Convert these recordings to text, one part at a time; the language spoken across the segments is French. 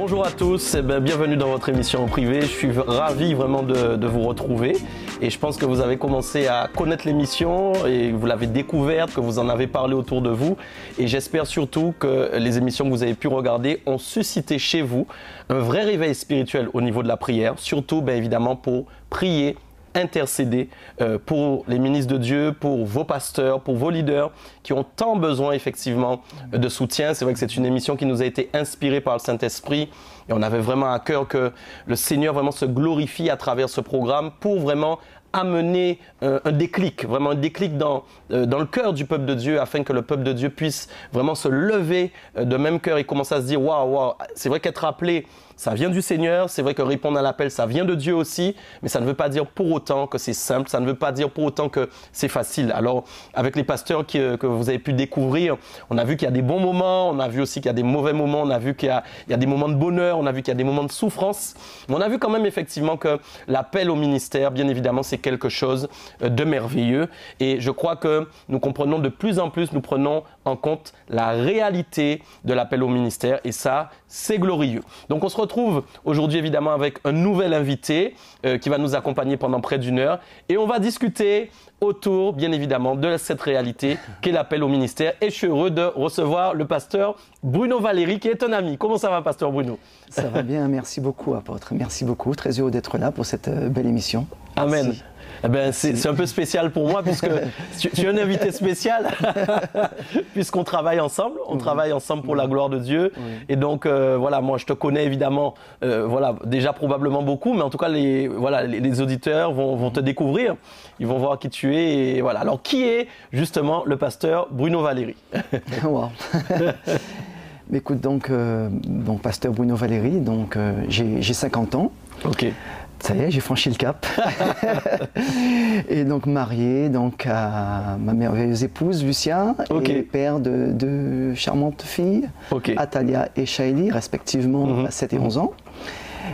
Bonjour à tous, bienvenue dans votre émission en privé. Je suis ravi vraiment de vous retrouver et je pense que vous avez commencé à connaître l'émission et vous l'avez découverte, que vous en avez parlé autour de vous et j'espère surtout que les émissions que vous avez pu regarder ont suscité chez vous un vrai réveil spirituel au niveau de la prière, surtout évidemment pour prier, intercéder pour les ministres de Dieu, pour vos pasteurs, pour vos leaders qui ont tant besoin effectivement de soutien. C'est vrai que c'est une émission qui nous a été inspirée par le Saint-Esprit et on avait vraiment à cœur que le Seigneur vraiment se glorifie à travers ce programme pour vraiment amener un déclic, vraiment un déclic dans le cœur du peuple de Dieu afin que le peuple de Dieu puisse vraiment se lever de même cœur et commencer à se dire waouh, c'est vrai qu'être appelé, ça vient du Seigneur, c'est vrai que répondre à l'appel, ça vient de Dieu aussi, mais ça ne veut pas dire pour autant que c'est simple, ça ne veut pas dire pour autant que c'est facile. Alors, avec les pasteurs que vous avez pu découvrir, on a vu qu'il y a des bons moments, on a vu aussi qu'il y a des mauvais moments, on a vu qu'il y a des moments de bonheur, on a vu qu'il y a des moments de souffrance, mais on a vu quand même effectivement que l'appel au ministère, bien évidemment, c'est quelque chose de merveilleux et je crois que nous comprenons de plus en plus, nous prenons en compte la réalité de l'appel au ministère et ça, c'est glorieux. Donc on se retrouve aujourd'hui évidemment avec un nouvel invité qui va nous accompagner pendant près d'une heure et on va discuter autour bien évidemment de cette réalité qu'est l'appel au ministère et je suis heureux de recevoir le pasteur Bruno Valéry qui est un ami. Comment ça va pasteur Bruno? Ça va bien, merci beaucoup apôtre, merci beaucoup, très heureux d'être là pour cette belle émission. Amen. Merci. Eh ben, c'est un peu spécial pour moi puisque tu es un invité spécial puisqu'on travaille ensemble, travaille ensemble pour la gloire de Dieu et donc voilà, moi je te connais évidemment voilà, déjà probablement beaucoup mais en tout cas les auditeurs vont te découvrir, ils vont voir qui tu es et voilà. Alors qui est justement le pasteur Bruno Valéry? Wow. Écoute donc pasteur Bruno Valéry, donc j'ai 50 ans. OK. Ça y est, j'ai franchi le cap. Et donc marié donc, à ma merveilleuse épouse Lucia, et père de deux charmantes filles, Atalia et Shaili, respectivement à 7 et 11 ans.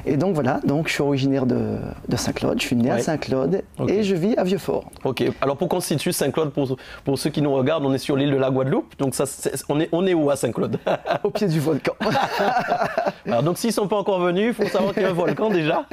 Et donc voilà, donc je suis originaire de Saint-Claude, je suis né à Saint-Claude et je vis à Vieux-Fort. Ok, alors pour constituer Saint-Claude, pour ceux qui nous regardent, on est sur l'île de la Guadeloupe, donc ça, on est où à Saint-Claude? Au pied du volcan. Alors donc s'ils ne sont pas encore venus, il faut savoir qu'il y a un volcan déjà.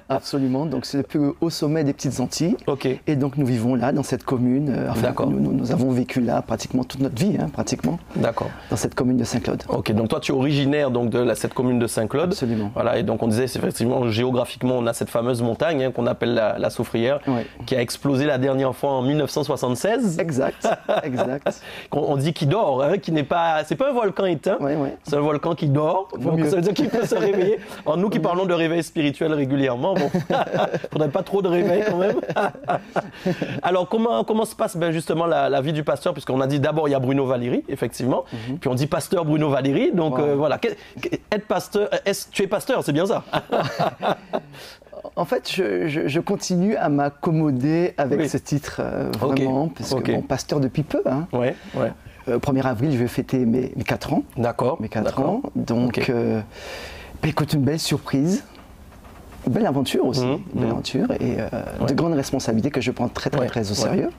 Absolument, donc c'est le plus haut sommet des Petites Antilles. Ok. Et donc nous vivons là, dans cette commune, nous avons vécu là pratiquement toute notre vie, pratiquement. D'accord. Dans cette commune de Saint-Claude. Ok, donc toi tu es originaire donc, de cette commune de Saint-Claude. Absolument. Voilà, et donc on disait effectivement géographiquement on a cette fameuse montagne qu'on appelle la Soufrière qui a explosé la dernière fois en 1976. Exact, exact. On dit qu'il dort, qui n'est pas, c'est pas un volcan éteint, c'est un volcan qui dort, donc ça veut dire qu'il peut se réveiller. Alors nous qui parlons de réveil spirituel régulièrement, bon, faudrait pas trop de réveil quand même. Alors comment se passe justement la vie du pasteur, puisqu'on a dit d'abord il y a Bruno Valéry effectivement, puis on dit pasteur Bruno Valéry, donc voilà, être pasteur, tu es pasteur, c'est bien ça? En fait, je continue à m'accommoder avec ce titre, vraiment, parce que bon, pasteur depuis peu. 1er avril, je vais fêter mes 4 ans. D'accord. Mes 4 ans. Donc, écoute, une belle surprise. Une belle aventure aussi. Une belle aventure et de grandes responsabilités que je prends très au sérieux.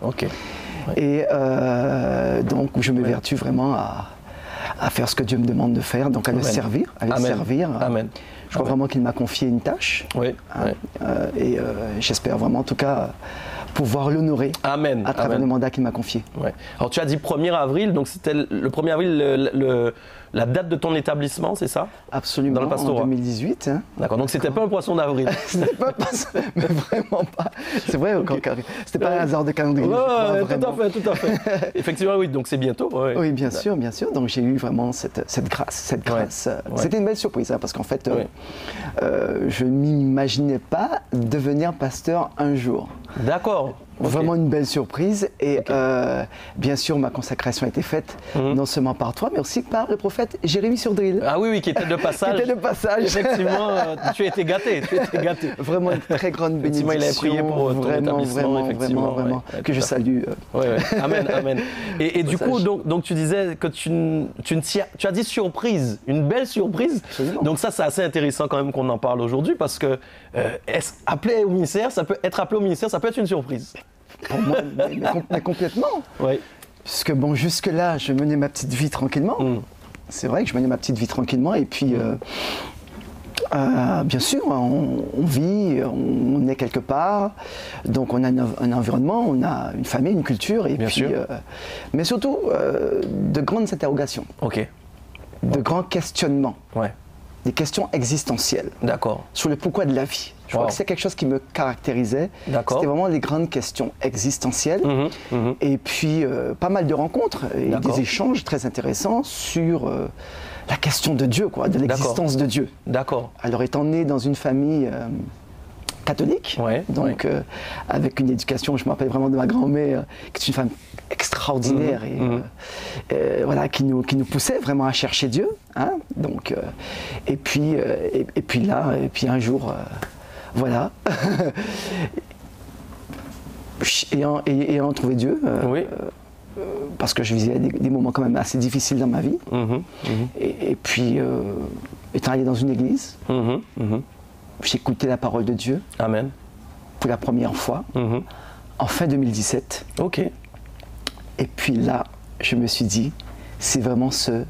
Et donc, je m'évertue vraiment à faire ce que Dieu me demande de faire, donc à le servir. Amen. Je crois vraiment qu'il m'a confié une tâche. Et j'espère vraiment, en tout cas, pouvoir l'honorer à travers le mandat qu'il m'a confié. Alors tu as dit 1er avril, donc c'était le 1er avril la date de ton établissement, c'est ça? Absolument, dans le pastorat. En 2018. D'accord, donc c'était pas un poisson d'avril. C'était pas un poisson, mais vraiment pas. C'est vrai, c'était pas un hasard de calendrier. Tout à fait. Effectivement, oui, donc c'est bientôt. Oui, bien sûr. Donc j'ai eu vraiment cette grâce. C'était une belle surprise, parce qu'en fait, je ne m'imaginais pas devenir pasteur un jour. D'accord. Vraiment une belle surprise et bien sûr ma consacration a été faite non seulement par toi mais aussi par le prophète Jérémie Surdril. Ah oui, qui était de passage. Effectivement, tu as été gâté. Vraiment une très grande bénédiction. Il avait prié pour ton établissement, vraiment, que je salue. Amen. Et du coup, donc tu disais que tu as dit surprise, une belle surprise. Absolument. Donc ça, c'est assez intéressant quand même qu'on en parle aujourd'hui parce que être appelé au ministère, ça peut être une surprise. Pour moi, mais complètement. Parce que bon, jusque-là, je menais ma petite vie tranquillement. C'est vrai que je menais ma petite vie tranquillement et puis Bien sûr, on vit, on est quelque part, donc on a un environnement, on a une famille, une culture, et bien puis, sûr. Mais surtout de grandes interrogations, de grands questionnements, des questions existentielles sur le pourquoi de la vie. Je crois que c'est quelque chose qui me caractérisait. C'était vraiment les grandes questions existentielles. Et puis, pas mal de rencontres et des échanges très intéressants sur la question de Dieu, de l'existence de Dieu. Alors, étant né dans une famille catholique, donc avec une éducation, je me rappelle vraiment de ma grand-mère, qui est une femme extraordinaire et voilà, qui nous poussait vraiment à chercher Dieu. Donc, et puis un jour... voilà. ayant trouvé Dieu, parce que je vivais des moments quand même assez difficiles dans ma vie, et puis étant allé dans une église, j'ai écouté la parole de Dieu. Amen. Pour la première fois, en fin 2017. Et puis là, je me suis dit, c'est vraiment ce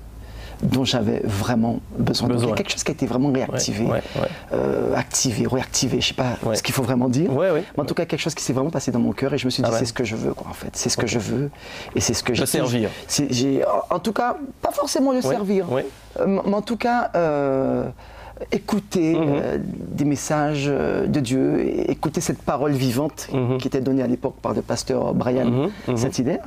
dont j'avais vraiment besoin. Donc, il y a quelque chose qui a été vraiment réactivé, activé, réactivé, je ne sais pas ce qu'il faut vraiment dire, mais en tout cas quelque chose qui s'est vraiment passé dans mon cœur et je me suis dit c'est ce que je veux, en fait, c'est ce que je veux et c'est ce que j'ai. servir. En tout cas, pas forcément le servir, mais en tout cas écouter des messages de Dieu, écouter cette parole vivante qui était donnée à l'époque par le pasteur Brian Saint-Hilaire.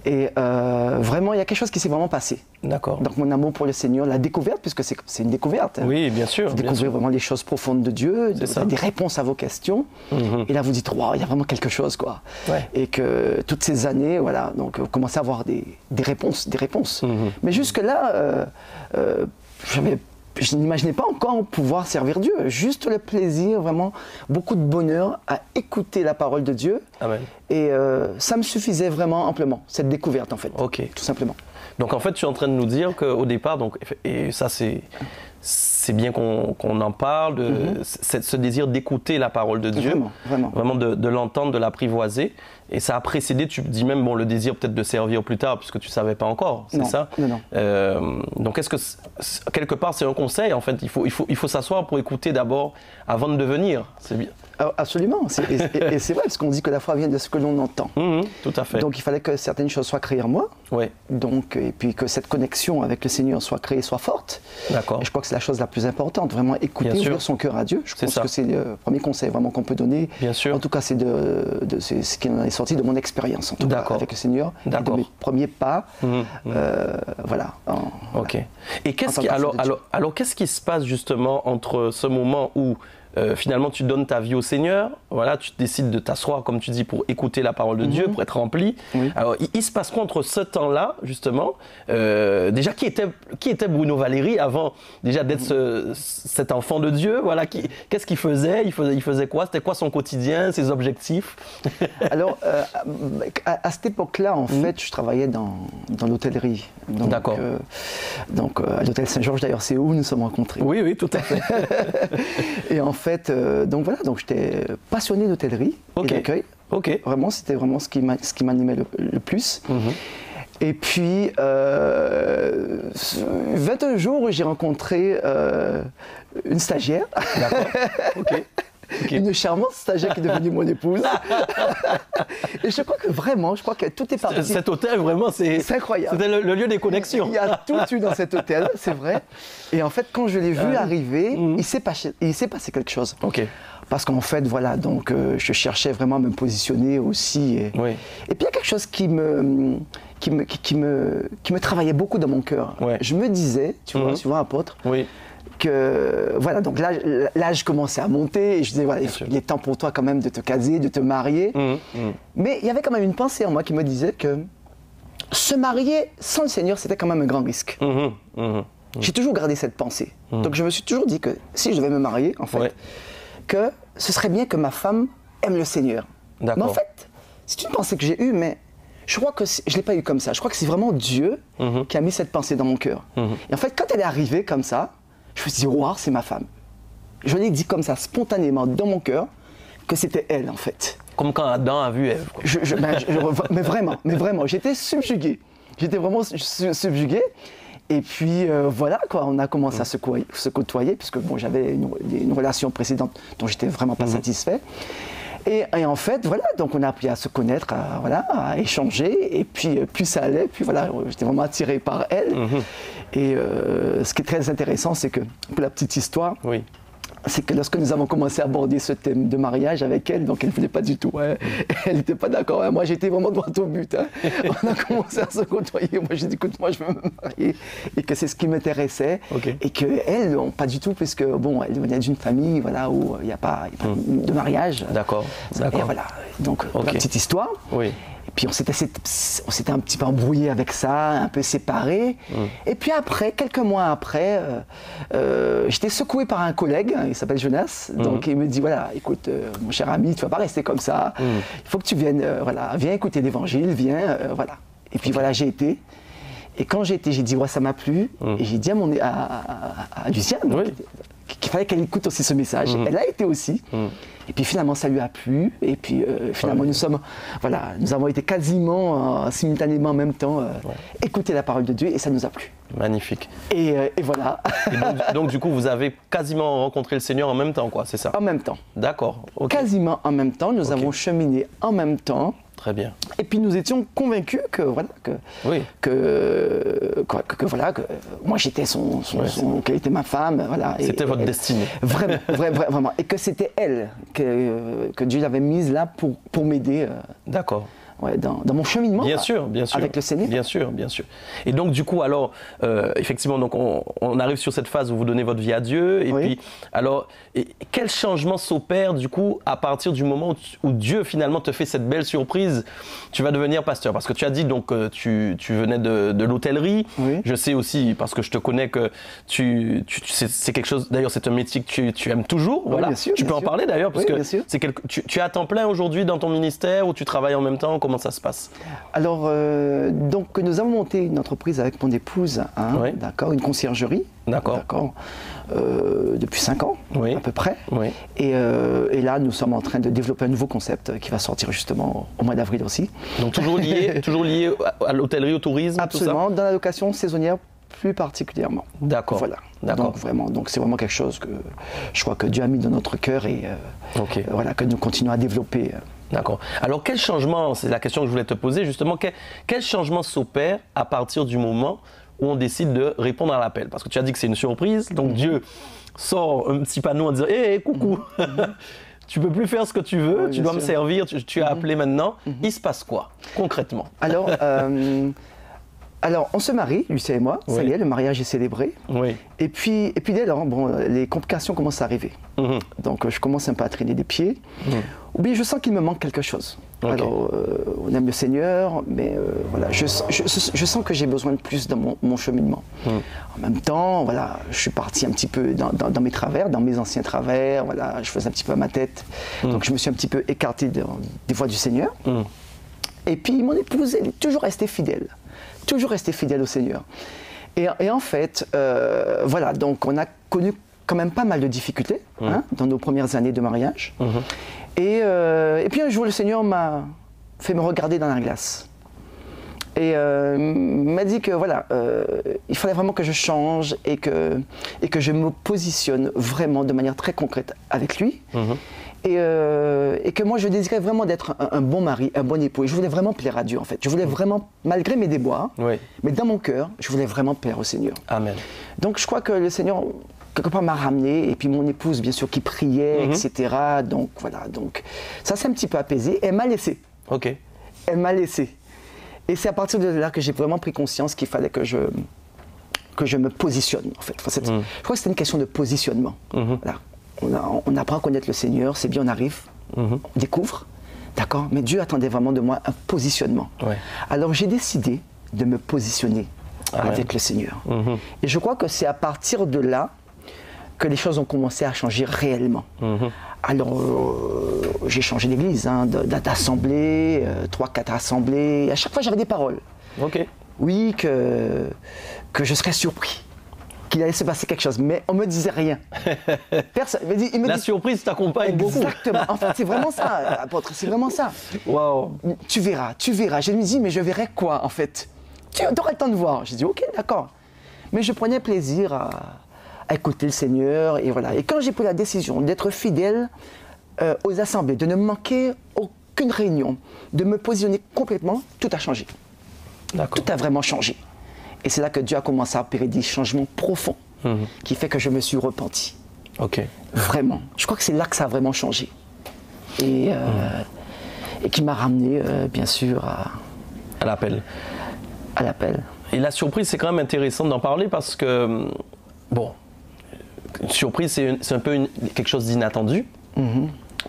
Et vraiment, il y a quelque chose qui s'est vraiment passé. Donc mon amour pour le Seigneur, la découverte, puisque c'est une découverte. Oui, bien sûr. Découvrir vraiment les choses profondes de Dieu, des réponses à vos questions. Et là, vous dites, waouh, il y a vraiment quelque chose, quoi. Et que toutes ces années, voilà, donc vous commencez à avoir des réponses. Mais jusque-là, je n'imaginais pas encore pouvoir servir Dieu. Juste le plaisir, vraiment, beaucoup de bonheur à écouter la parole de Dieu. Amen. Et ça me suffisait vraiment amplement, cette découverte en fait, tout simplement. Donc en fait, tu es en train de nous dire qu'au départ, donc, et ça c'est bien qu'on en parle, ce désir d'écouter la parole de Dieu, vraiment de l'entendre, de l'apprivoiser. Et ça a précédé, tu dis même, le désir peut-être de servir plus tard, puisque tu ne savais pas encore, c'est ça? Non. Donc est-ce que, quelque part, c'est un conseil, en fait, il faut s'asseoir pour écouter d'abord, avant de devenir, c'est bien. Absolument, et c'est vrai, parce qu'on dit que la foi vient de ce que l'on entend. Tout à fait. Donc il fallait que certaines choses soient créées en moi, donc, et puis que cette connexion avec le Seigneur soit créée, soit forte. Et je crois que c'est la chose la plus importante, vraiment écouter, ouvrir son cœur à Dieu. Je pense que c'est le premier conseil vraiment qu'on peut donner. Bien sûr. En tout cas, c'est ce qui en est sorti de mon expérience, en tout cas, avec le Seigneur, et de mes premiers pas. Voilà. Et qu'est-ce qui se passe justement entre ce moment où finalement tu donnes ta vie au Seigneur, voilà, tu décides de t'asseoir, comme tu dis, pour écouter la parole de Dieu, pour être rempli. Alors il se passe quoi entre ce temps-là, justement, déjà qui était Bruno Valéry avant déjà d'être cet enfant de Dieu, voilà, qu'est-ce qu'il faisait, il faisait quoi, c'était quoi son quotidien, ses objectifs? Alors à cette époque-là, en fait, je travaillais dans l'hôtellerie. Donc à l'hôtel Saint-Georges, d'ailleurs, c'est où nous sommes rencontrés. Oui, tout à fait. Et en fait, donc voilà, donc j'étais passionné d'hôtellerie et d'accueil. Vraiment, c'était vraiment ce qui m'animait le plus. Et puis, 21 jours, j'ai rencontré une stagiaire. Une charmante stagiaire qui est devenue mon épouse. Et je crois que tout est parti. Cet hôtel, vraiment, c'est incroyable. C'était le lieu des connexions. Il y a tout eu dans cet hôtel, c'est vrai. Et en fait, quand je l'ai vu arriver, il s'est passé quelque chose. Parce qu'en fait, voilà, donc je cherchais vraiment à me positionner aussi. Et puis il y a quelque chose qui me travaillait beaucoup dans mon cœur. Je me disais, tu vois, apôtre, que voilà, donc l'âge commençait à monter et je disais voilà, il est temps pour toi quand même de te caser, de te marier. Mais il y avait quand même une pensée en moi qui me disait que se marier sans le Seigneur, c'était quand même un grand risque. J'ai toujours gardé cette pensée. Donc je me suis toujours dit que si je devais me marier, en fait, que ce serait bien que ma femme aime le Seigneur. Mais en fait, c'est une pensée que j'ai eue, mais je crois que je ne l'ai pas eue comme ça. Je crois que c'est vraiment Dieu qui a mis cette pensée dans mon cœur. Et en fait, quand elle est arrivée comme ça, je me suis dit, waouh, c'est ma femme. Je l'ai dit comme ça, spontanément, dans mon cœur, que c'était elle, en fait. Comme quand Adam a vu Ève. Mais vraiment, j'étais subjugué. J'étais vraiment subjugué. Et puis voilà, quoi, on a commencé à se côtoyer, puisque bon, j'avais une relation précédente dont j'étais vraiment pas satisfait. Et en fait, voilà, donc on a appris à se connaître, à échanger, et puis plus ça allait, puis voilà, j'étais vraiment attiré par elle. Et ce qui est très intéressant, c'est que, pour la petite histoire, c'est que lorsque nous avons commencé à aborder ce thème de mariage avec elle, donc elle ne voulait pas du tout, elle n'était pas d'accord. Moi, j'étais vraiment droit au but. On a commencé à se côtoyer. Moi, j'ai dit, écoute, moi, je veux me marier, et que c'est ce qui m'intéressait, et qu'elle, non, pas du tout, puisque bon, elle venait d'une famille, voilà, où il n'y a pas de mariage. D'accord. Et voilà. Donc, la petite histoire. Et puis on s'était un petit peu embrouillé avec ça, un peu séparés. Et puis après, quelques mois après, j'étais secoué par un collègue, il s'appelle Jonas. Donc il me dit, voilà, écoute, mon cher ami, tu ne vas pas rester comme ça. Il faut que tu viennes, voilà, viens écouter l'évangile, viens, voilà. Et puis voilà, j'ai été. Et quand j'ai été, j'ai dit, ouais, ça m'a plu. Et j'ai dit à Luciane qu'il fallait qu'elle écoute aussi ce message. Elle a été aussi. Et puis finalement, ça lui a plu. Et puis finalement, nous avons été quasiment simultanément en même temps écouter la parole de Dieu, et ça nous a plu. Magnifique. Et voilà. Et donc, du coup, vous avez quasiment rencontré le Seigneur en même temps, quoi, c'est ça? En même temps. D'accord. Quasiment en même temps. Nous avons cheminé en même temps. Très bien. Et puis nous étions convaincus que voilà que moi j'étais qu'elle était ma femme, voilà. C'était votre destinée. Vraiment. Et que c'était elle que Dieu avait mise là pour m'aider. D'accord. Dans mon cheminement bien sûr, avec le Seigneur. Bien sûr. Et donc du coup, alors, effectivement, donc on arrive sur cette phase où vous donnez votre vie à Dieu. Et puis, alors, quel changement s'opère du coup à partir du moment où Dieu finalement te fait cette belle surprise? Tu vas devenir pasteur. Parce que tu as dit donc tu venais de l'hôtellerie. Je sais aussi, parce que je te connais, que c'est quelque chose, d'ailleurs c'est un métier que tu aimes toujours. Oui, voilà. Bien sûr, tu peux en parler d'ailleurs, parce que tu es à temps plein aujourd'hui dans ton ministère, ou tu travailles en même temps? Comment ça se passe? Alors, donc nous avons monté une entreprise avec mon épouse, d'accord, une conciergerie. D'accord. Depuis 5 ans, à peu près. Et là, nous sommes en train de développer un nouveau concept qui va sortir justement au mois d'avril aussi. Donc toujours lié à l'hôtellerie, au tourisme? Absolument, tout ça? dans la location saisonnière plus particulièrement. D'accord. Voilà. Donc c'est vraiment quelque chose que je crois que Dieu a mis dans notre cœur, et voilà, que nous continuons à développer. D'accord. Alors quel changement, c'est la question que je voulais te poser justement, quel changement s'opère à partir du moment où on décide de répondre à l'appel? Parce que tu as dit que c'est une surprise, donc Dieu sort un petit panneau en disant « Hé, coucou, tu peux plus faire ce que tu veux, tu dois me servir, tu as appelé maintenant. » Il se passe quoi, concrètement? Alors, on se marie, Lucie et moi, ça y est, le mariage est célébré. Et puis dès lors, les complications commencent à arriver. Donc je commence un peu à traîner des pieds. Ou bien je sens qu'il me manque quelque chose. Alors, on aime le Seigneur, mais voilà, je sens que j'ai besoin de plus dans mon cheminement. En même temps, voilà, je suis parti un petit peu dans mes travers, dans mes anciens travers. Voilà, je faisais un petit peu à ma tête. Donc je me suis un petit peu écarté des voies du Seigneur. Et puis mon épouse, elle est toujours restée fidèle. Toujours rester fidèle au Seigneur. Et en fait, voilà, donc on a connu quand même pas mal de difficultés dans nos premières années de mariage. Et puis un jour, le Seigneur m'a fait me regarder dans la glace. Et m'a dit que voilà, il fallait vraiment que je change et que je me positionne vraiment de manière très concrète avec lui. Et que moi je désirais vraiment d'être un bon mari, un bon époux. Et je voulais vraiment plaire à Dieu en fait. Je voulais vraiment, malgré mes déboires, mais dans mon cœur, je voulais vraiment plaire au Seigneur. Amen. Donc je crois que le Seigneur, quelque part, m'a ramené. Et puis mon épouse, bien sûr, qui priait, etc. Donc voilà, donc ça s'est un petit peu apaisé. Elle m'a laissé. Elle m'a laissé. Et c'est à partir de là que j'ai vraiment pris conscience qu'il fallait que je me positionne en fait. Je crois que c'était une question de positionnement. Voilà. On apprend à connaître le Seigneur, c'est bien, on arrive, on découvre, d'accord, mais Dieu attendait vraiment de moi un positionnement. Alors j'ai décidé de me positionner avec le Seigneur. Et je crois que c'est à partir de là que les choses ont commencé à changer réellement. Alors j'ai changé d'église, d'assemblée, 3-4 assemblées, et à chaque fois j'avais des paroles. Oui, que je serais surpris, qu'il allait se passer quelque chose, mais on ne me disait rien. Personne. La surprise t'accompagne beaucoup. Exactement. En fait, c'est vraiment ça, apôtre, c'est vraiment ça. Wow. Tu verras. Je me dis, mais je verrai quoi, en fait? Tu auras le temps de voir. J'ai dit, ok, d'accord. Mais je prenais plaisir à écouter le Seigneur, et voilà. Et quand j'ai pris la décision d'être fidèle aux assemblées, de ne manquer aucune réunion, de me positionner complètement, tout a changé. Tout a vraiment changé. Et c'est là que Dieu a commencé à opérer des changements profonds, qui fait que je me suis repenti. Vraiment. Je crois que c'est là que ça a vraiment changé. Et qui m'a ramené, bien sûr, à l'appel. À l'appel. Et la surprise, c'est quand même intéressant d'en parler parce que, bon, surprise, c'est un peu quelque chose d'inattendu.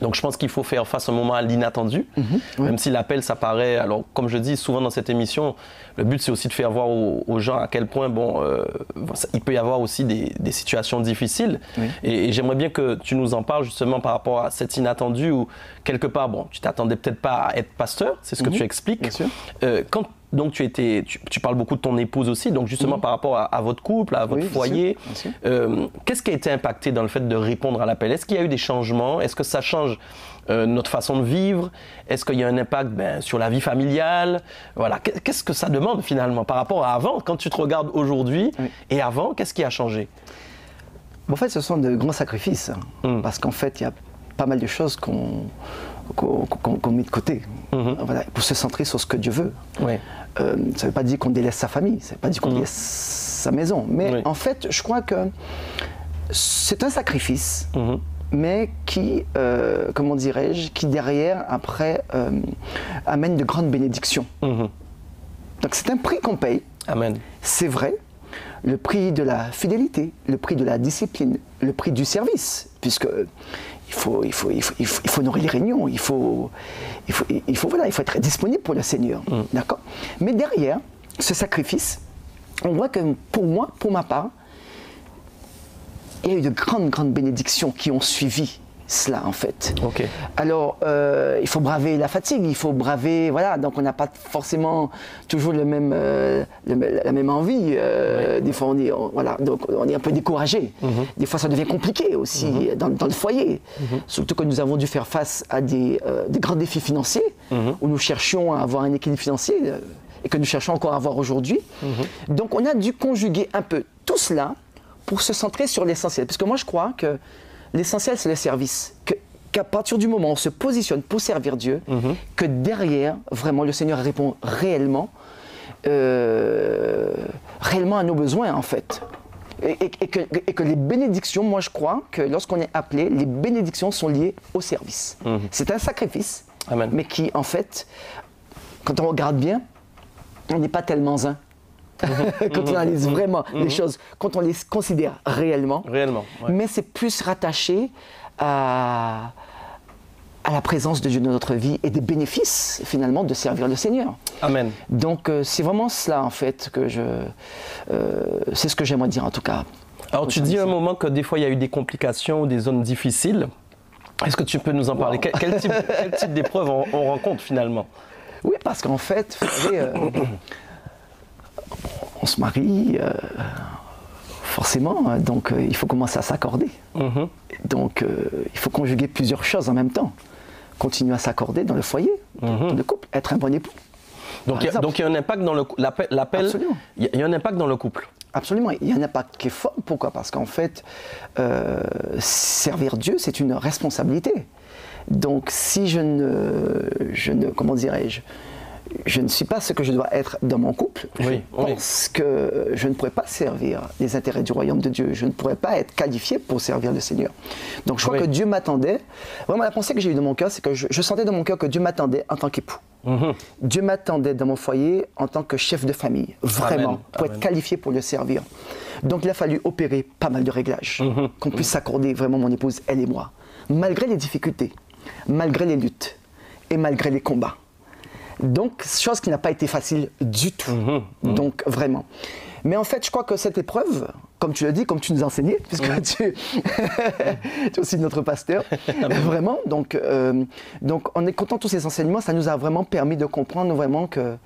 Donc je pense qu'il faut faire face un moment à l'inattendu, même si l'appel, ça paraît, alors comme je dis souvent dans cette émission, le but c'est aussi de faire voir aux gens à quel point, bon, il peut y avoir aussi des situations difficiles. Et j'aimerais bien que tu nous en parles justement par rapport à cet inattendu où quelque part, bon, tu t'attendais peut-être pas à être pasteur, c'est ce que tu expliques. Bien sûr. Quand donc tu parles beaucoup de ton épouse aussi, donc justement par rapport à votre couple, à votre foyer, bien sûr. Qu'est-ce qui a été impacté dans le fait de répondre à l'appel? Est-ce qu'il y a eu des changements? Est-ce que ça change notre façon de vivre? Est-ce qu'il y a un impact sur la vie familiale? Voilà. Qu'est-ce que ça demande finalement par rapport à avant? Quand tu te regardes aujourd'hui et avant, qu'est-ce qui a changé? En fait, ce sont de grands sacrifices, parce qu'en fait, il y a pas mal de choses qu'on met de côté, voilà, pour se centrer sur ce que Dieu veut. Ça ne veut pas dire qu'on délaisse sa famille, ça ne veut pas dire qu'on délaisse sa maison, mais en fait, je crois que c'est un sacrifice, mais qui, comment dirais-je, qui derrière, après, amène de grandes bénédictions. Donc c'est un prix qu'on paye, c'est vrai, le prix de la fidélité, le prix de la discipline, le prix du service, puisque il faut nourrir les réunions, il faut être disponible pour le Seigneur, d'accord? Mais derrière ce sacrifice, on voit que pour moi, pour ma part, il y a eu de grandes bénédictions qui ont suivi cela en fait. Alors, il faut braver la fatigue, il faut braver, voilà, donc on n'a pas forcément toujours la même envie. Des fois, voilà, donc on est un peu découragé. Des fois, ça devient compliqué aussi dans le foyer. Surtout que nous avons dû faire face à des grands défis financiers où nous cherchions à avoir un équilibre financier et que nous cherchons encore à avoir aujourd'hui. Donc, on a dû conjuguer un peu tout cela pour se centrer sur l'essentiel. Parce que moi, je crois que l'essentiel, c'est le service. Qu'à partir du moment où on se positionne pour servir Dieu, que derrière, vraiment, le Seigneur répond réellement à nos besoins, en fait. Et que les bénédictions, moi, je crois que lorsqu'on est appelé, les bénédictions sont liées au service. C'est un sacrifice, mais qui, en fait, quand on regarde bien, on n'est pas tellement un. Quand on analyse vraiment les choses, quand on les considère réellement, mais c'est plus rattaché à la présence de Dieu dans notre vie et des bénéfices finalement de servir le Seigneur. Amen. Donc c'est vraiment cela en fait que c'est ce que j'aimerais dire en tout cas. Alors tu dis à un moment que des fois il y a eu des complications ou des zones difficiles. Est-ce que tu peux nous en parler? Quel type d'épreuve on rencontre finalement? Oui, parce qu'en fait, vous savez, on se marie, forcément, donc il faut commencer à s'accorder. Donc il faut conjuguer plusieurs choses en même temps. Continuer à s'accorder dans le foyer, dans le couple, être un bon époux. Donc il y a un impact dans l'appel. Il y a un impact dans le couple. Absolument, il y a un impact qui est fort. Pourquoi? Parce qu'en fait, servir Dieu, c'est une responsabilité. Donc si je ne comment dirais-je, je ne suis pas ce que je dois être dans mon couple, je pense que je ne pourrais pas servir les intérêts du royaume de Dieu, je ne pourrais pas être qualifié pour servir le Seigneur. Donc je crois que Dieu m'attendait, vraiment la pensée que j'ai eue dans mon cœur, c'est que je sentais dans mon cœur que Dieu m'attendait en tant qu'époux. Dieu m'attendait dans mon foyer en tant que chef de famille, vraiment, pour être qualifié pour le servir. Donc il a fallu opérer pas mal de réglages, qu'on puisse s'accorder vraiment mon épouse, elle et moi, malgré les difficultés, malgré les luttes et malgré les combats. Donc, chose qui n'a pas été facile du tout. Donc, vraiment. Mais en fait, je crois que cette épreuve, comme tu l'as dit, comme tu nous enseignais, puisque tu es aussi notre pasteur, vraiment, donc en écoutant tous ces enseignements, ça nous a vraiment permis de comprendre vraiment que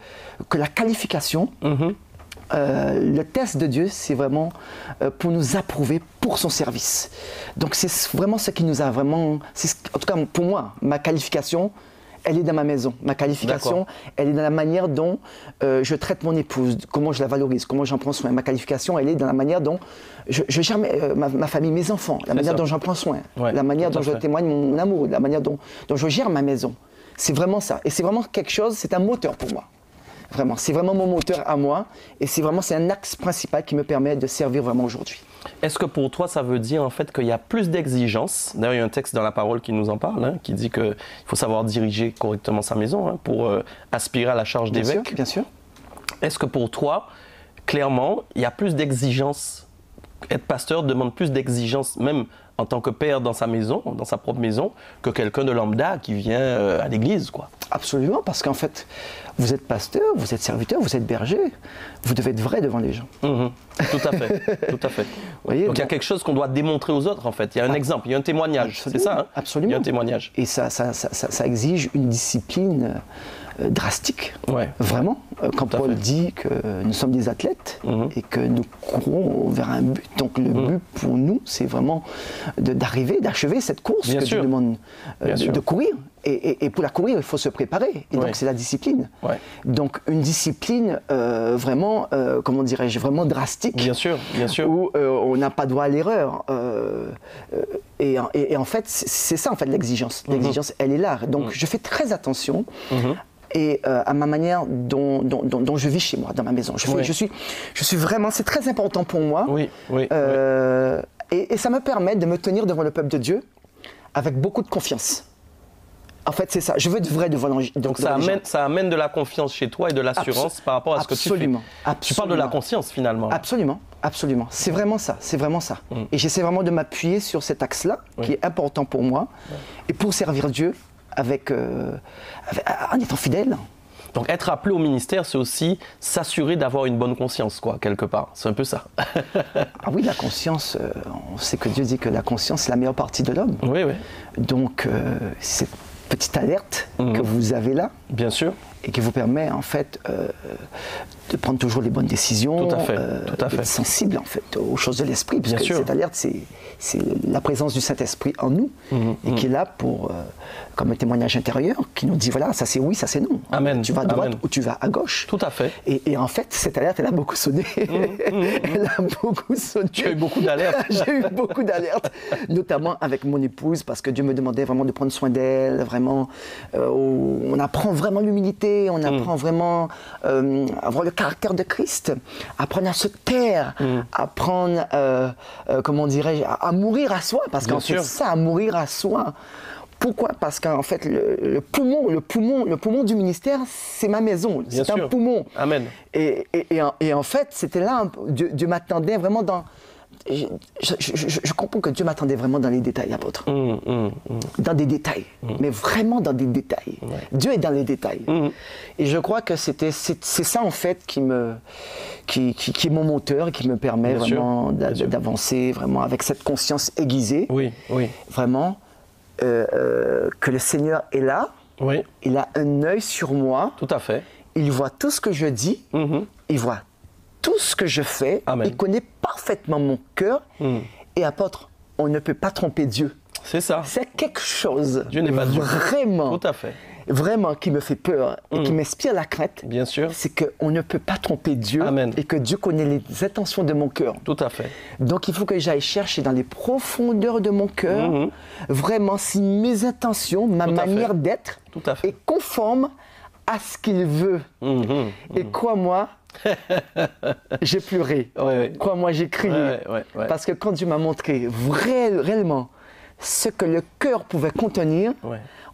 la qualification, le test de Dieu, c'est vraiment pour nous approuver pour son service. Donc, c'est vraiment ce qui nous a vraiment, en tout cas pour moi, ma qualification, elle est dans ma maison. Ma qualification, elle est dans la manière dont je traite mon épouse, comment je la valorise, comment j'en prends soin. Ma qualification, elle est dans la manière dont je gère ma famille, mes enfants, la manière dont j'en prends soin, la manière dont je témoigne mon amour, la manière dont je gère ma maison. C'est vraiment ça. Et c'est vraiment quelque chose, c'est un moteur pour moi. Vraiment, c'est vraiment mon moteur à moi. Et c'est un axe principal qui me permet de servir vraiment aujourd'hui. Est-ce que pour toi, ça veut dire en fait qu'il y a plus d'exigences? D'ailleurs, il y a un texte dans la parole qui nous en parle, hein, qui dit qu'il faut savoir diriger correctement sa maison, hein, pour aspirer à la charge d'évêque. Bien sûr. Est-ce que pour toi, clairement, il y a plus d'exigences? Être pasteur demande plus d'exigences, même en tant que père dans sa maison, dans sa propre maison, que quelqu'un de lambda qui vient à l'église, quoi. Absolument, parce qu'en fait, vous êtes pasteur, vous êtes serviteur, vous êtes berger, vous devez être vrai devant les gens. Tout à fait, tout à fait. Voyez, donc il y a quelque chose qu'on doit démontrer aux autres, en fait. Il y a un exemple, il y a un témoignage, c'est ça, hein? Absolument. Il y a un témoignage. Et ça exige une discipline drastique, vraiment. Quand Paul dit que nous sommes des athlètes et que nous courons vers un but. Donc le but pour nous, c'est vraiment d'arriver, d'achever cette course que Dieu demande de courir. Et pour la courir, il faut se préparer. Et donc c'est la discipline. Donc une discipline vraiment, comment dirais-je, vraiment drastique. Bien sûr. Où on n'a pas droit à l'erreur. Et en fait, c'est ça en fait l'exigence. L'exigence, elle est là. Donc je fais très attention. Et à ma manière dont je vis chez moi, dans ma maison. Je suis vraiment, c'est très important pour moi. Et ça me permet de me tenir devant le peuple de Dieu avec beaucoup de confiance. En fait, c'est ça. Je veux être vrai devant les gens. Donc ça amène de la confiance chez toi et de l'assurance par rapport à ce que tu fais. Tu parles de la conscience finalement. Absolument. C'est vraiment ça. Et j'essaie vraiment de m'appuyer sur cet axe-là, qui est important pour moi, et pour servir Dieu en étant fidèle. Donc être appelé au ministère, c'est aussi s'assurer d'avoir une bonne conscience, quoi, quelque part. C'est un peu ça. Ah oui, la conscience, on sait que Dieu dit que la conscience, c'est la meilleure partie de l'homme. Oui. Donc, cette petite alerte que vous avez là, bien sûr, et qui vous permet, en fait, de prendre toujours les bonnes décisions, tout à fait. d'être sensible, en fait, aux choses de l'esprit, parce que cette alerte, c'est la présence du Saint-Esprit en nous, et qui est là pour, comme un témoignage intérieur, qui nous dit, voilà, ça c'est oui, ça c'est non. Amen. Tu vas à droite ou tu vas à gauche. Tout à fait. Et en fait, cette alerte, elle a beaucoup sonné. Elle a beaucoup sonné. Tu as eu beaucoup d'alertes. J'ai eu beaucoup d'alertes, notamment avec mon épouse, parce que Dieu me demandait vraiment de prendre soin d'elle, vraiment. On apprend vraiment l'humilité, on apprend vraiment à avoir le caractère de Christ, apprendre à se taire, apprendre, comment dirais-je, à mourir à soi, parce qu'en fait, ça, à mourir à soi. Pourquoi? Parce qu'en fait, le poumon du ministère, c'est ma maison. C'est un poumon. Amen. Et en fait, c'était là, Dieu m'attendait vraiment dans... Je comprends que Dieu m'attendait vraiment dans les détails, apôtre. Dans des détails, mais vraiment dans des détails. Dieu est dans les détails. Et je crois que c'est ça en fait qui est mon moteur et qui me permet vraiment d'avancer vraiment avec cette conscience aiguisée. Vraiment, que le Seigneur est là. Il a un œil sur moi. Tout à fait. Il voit tout ce que je dis. Il voit tout ce que je fais. Amen. Il connaît parfaitement mon cœur. Et apôtre, on ne peut pas tromper Dieu. C'est ça. C'est quelque chose Dieu n'est pas Dieu. Vraiment, tout à fait. Vraiment qui me fait peur et qui m'inspire la crainte. Bien sûr. C'est qu'on ne peut pas tromper Dieu. Amen. Et que Dieu connaît les intentions de mon cœur. Tout à fait. Donc il faut que j'aille chercher dans les profondeurs de mon cœur vraiment si mes intentions, ma manière d'être est conforme à ce qu'il veut. Et crois-moi, j'ai pleuré. Crois-moi, j'ai crié. Parce que quand Dieu m'a montré réellement ce que le cœur pouvait contenir,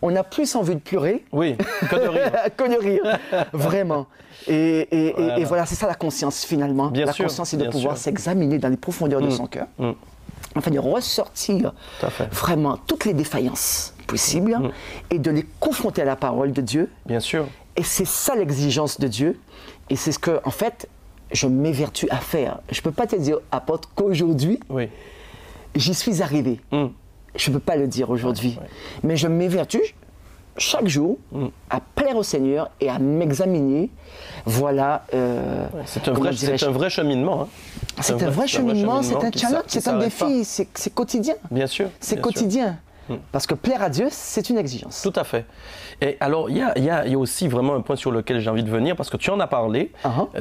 on a plus envie de pleurer que de rire. que de rire. Vraiment. Et voilà, c'est ça la conscience finalement. La conscience, c'est de pouvoir s'examiner dans les profondeurs de son cœur. Enfin, de ressortir vraiment toutes les défaillances possibles et de les confronter à la parole de Dieu. Bien sûr. Et c'est ça l'exigence de Dieu. Et c'est ce que, en fait, je m'évertue à faire. Je ne peux pas te dire, apôtre, qu'aujourd'hui, j'y suis arrivé. Je ne peux pas le dire aujourd'hui. Mais je m'évertue chaque jour à plaire au Seigneur et à m'examiner. Voilà. C'est un vrai cheminement. C'est un vrai cheminement, c'est un challenge, c'est un défi, c'est quotidien. Bien sûr. C'est quotidien. Parce que plaire à Dieu, c'est une exigence. Tout à fait. Et alors, il y a aussi vraiment un point sur lequel j'ai envie de venir, parce que tu en as parlé.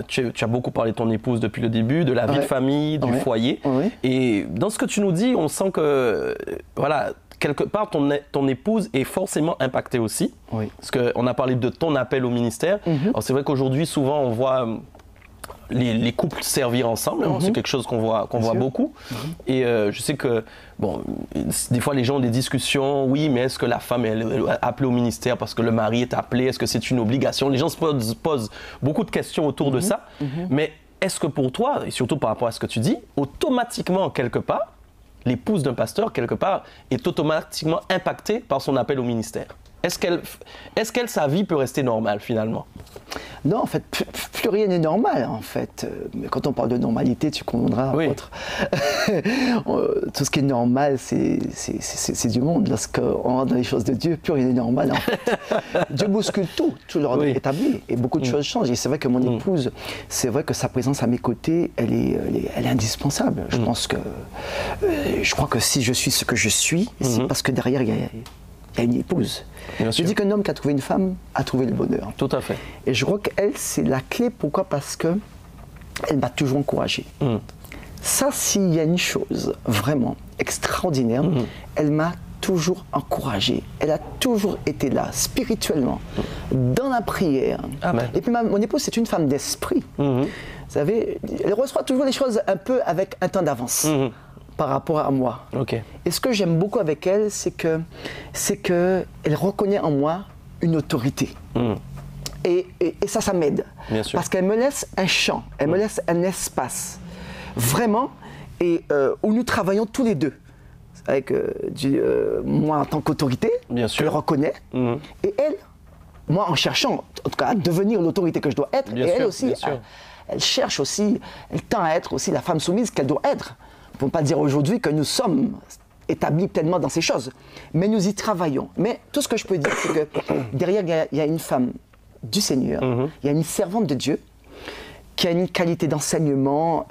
Tu as beaucoup parlé de ton épouse depuis le début, de la vie de famille, du foyer. Et dans ce que tu nous dis, on sent que, voilà, quelque part, ton épouse est forcément impactée aussi. Parce qu'on a parlé de ton appel au ministère. Alors, c'est vrai qu'aujourd'hui, souvent, on voit les couples servir ensemble, c'est quelque chose qu'on voit beaucoup. Et je sais que, bon, des fois les gens ont des discussions, oui, mais est-ce que la femme est appelée au ministère parce que le mari est appelé, est-ce que c'est une obligation? Les gens se posent beaucoup de questions autour de ça, mais est-ce que pour toi, et surtout par rapport à ce que tu dis, automatiquement, quelque part, l'épouse d'un pasteur, quelque part, est automatiquement impactée par son appel au ministère? Est-ce qu'elle, sa vie peut rester normale finalement? Non, en fait, plus rien n'est normal, en fait. Mais quand on parle de normalité, tu comprendras. Tout ce qui est normal, c'est du monde. Lorsqu'on rentre dans les choses de Dieu, plus rien n'est normal, en fait. Dieu bouscule tout l'ordre établi, et beaucoup de choses changent. Et c'est vrai que mon épouse, c'est vrai que sa présence à mes côtés, elle est indispensable. Je crois que si je suis ce que je suis, c'est parce que derrière, il y a une épouse. Je dis qu'un homme qui a trouvé une femme a trouvé le bonheur. Tout à fait. Et je crois qu'elle, c'est la clé. Pourquoi? Parce qu'elle m'a toujours encouragé. Ça, s'il y a une chose vraiment extraordinaire, elle m'a toujours encouragé. Elle a toujours été là, spirituellement, dans la prière. Amen. Et puis mon épouse, c'est une femme d'esprit. Vous savez, elle reçoit toujours les choses un peu avec un temps d'avance. Par rapport à moi. Et ce que j'aime beaucoup avec elle, c'est que elle reconnaît en moi une autorité. Et ça m'aide. Parce qu'elle me laisse un champ, elle me laisse un espace, vraiment, et où nous travaillons tous les deux. Avec moi en tant qu'autorité, elle reconnaît, et elle, moi en cherchant, en tout cas, à devenir l'autorité que je dois être, et elle aussi, elle cherche aussi, elle tend à être aussi la femme soumise qu'elle doit être. On ne peut pas dire aujourd'hui que nous sommes établis pleinement dans ces choses, mais nous y travaillons. Mais tout ce que je peux dire, c'est que derrière, il y a une femme du Seigneur, il y a une servante de Dieu, qui a une qualité d'enseignement,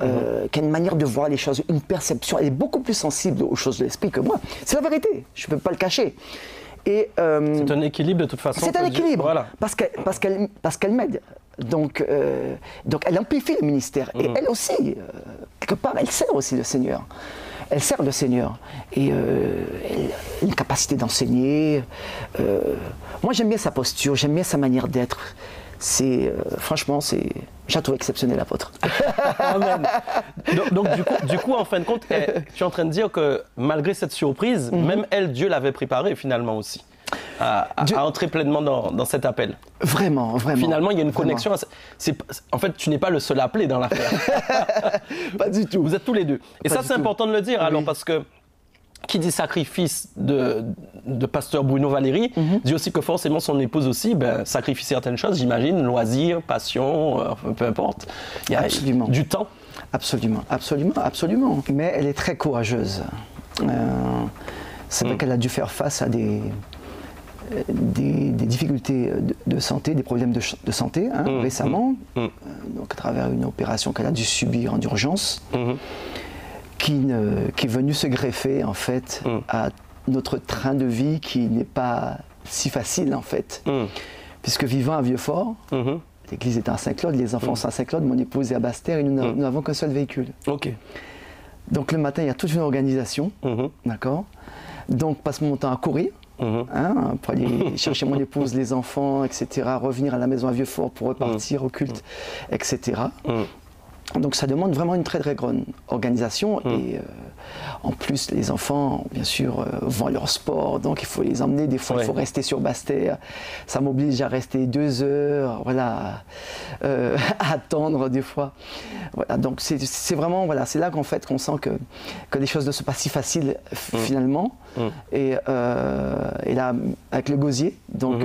qui a une manière de voir les choses, une perception. Elle est beaucoup plus sensible aux choses de l'esprit que moi. C'est la vérité, je ne peux pas le cacher. C'est un équilibre de toute façon. C'est un équilibre, parce qu'elle m'aide. Donc elle amplifie le ministère. Et elle aussi, quelque part, elle sert aussi le Seigneur. Elle sert le Seigneur. Et elle a une capacité d'enseigner. Moi, j'aime bien sa posture, j'aime bien sa manière d'être. Franchement, je la trouve exceptionnelle, l'apôtre. Amen. Donc du coup, en fin de compte, tu es en train de dire que malgré cette surprise, même elle, Dieu l'avait préparée finalement aussi. À entrer pleinement dans cet appel. Vraiment. Finalement, il y a une connexion. En fait, tu n'es pas le seul appelé dans l'affaire. Pas du tout. Vous êtes tous les deux. Et ça, c'est important de le dire, alors, parce que qui dit sacrifice de pasteur Bruno Valéry, dit aussi que forcément son épouse aussi sacrifie certaines choses, j'imagine, loisirs, passion, peu importe. Il y a du temps. Absolument. Mais elle est très courageuse. C'est vrai qu'elle a dû faire face à des difficultés de santé, des problèmes de santé récemment, donc à travers une opération qu'elle a dû subir en urgence, qui est venue se greffer en fait à notre train de vie qui n'est pas si facile en fait, puisque vivant à Vieux-Fort, l'église est à Saint-Claude, les enfants sont à Saint-Claude, mon épouse est à Basse-Terre et nous n'avons qu'un seul véhicule. Donc le matin, il y a toute une organisation, d'accord. Donc passe mon temps à courir, pour aller chercher mon épouse, les enfants, etc., revenir à la maison à Vieux-Fort pour repartir au culte, etc. Donc ça demande vraiment une très très grande organisation et en plus les enfants bien sûr vont à leur sport, donc il faut les emmener, des fois il faut rester sur Basse-Terre, ça m'oblige à rester 2 heures, voilà, à attendre des fois, voilà, donc c'est vraiment, voilà, c'est là qu'en fait qu'on sent que les choses ne sont pas si faciles finalement, et là avec le gosier, donc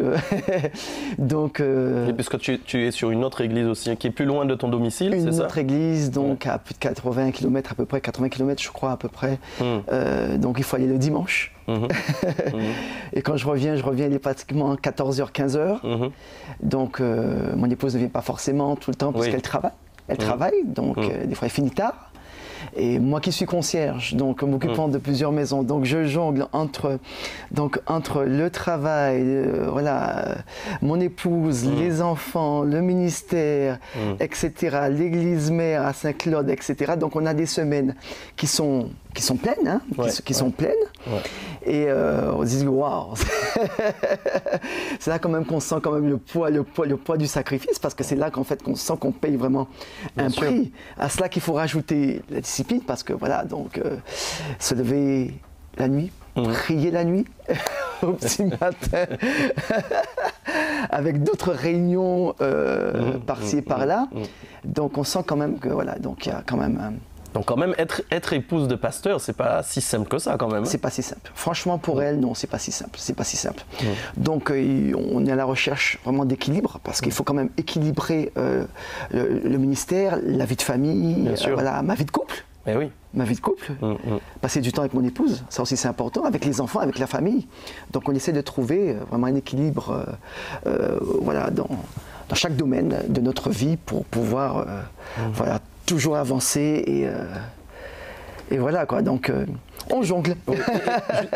et puisque tu es sur une autre église aussi qui est plus loin de ton domicile, c'est ça? Une autre église, donc à plus de 80 km à peu près, 80 km je crois à peu près, donc il faut aller le dimanche. Et quand je reviens, il est pratiquement 14h, 15h, donc mon épouse ne vient pas forcément tout le temps parce qu'elle travaille, donc des fois elle finit tard. Et moi qui suis concierge, donc m'occupant de plusieurs maisons, donc je jongle entre le travail, voilà, mon épouse, les enfants, le ministère, etc., l'église mère à Saint-Claude, etc. Donc on a des semaines qui sont pleines, hein, qui sont pleines. Ouais. Et on se dit, waouh, c'est là quand même qu'on sent quand même le poids du sacrifice, parce que c'est là qu'en fait qu'on sent qu'on paye vraiment un prix. À cela qu'il faut rajouter la discipline, parce que voilà, donc se lever la nuit, prier la nuit au petit matin, avec d'autres réunions par-ci et par-là. Donc on sent quand même que voilà, donc il y a quand même Donc quand même, être épouse de pasteur, c'est pas si simple que ça quand même. Hein. C'est pas si simple. Franchement, pour elle, non, c'est pas si simple. C'est pas si simple. Donc on est à la recherche vraiment d'équilibre, parce qu'il faut quand même équilibrer le ministère, la vie de famille, voilà, ma vie de couple. Mais oui. Ma vie de couple, passer du temps avec mon épouse, ça aussi c'est important, avec les enfants, avec la famille. Donc on essaie de trouver vraiment un équilibre voilà, dans chaque domaine de notre vie pour pouvoir voilà, toujours avancer et voilà quoi, donc on jongle.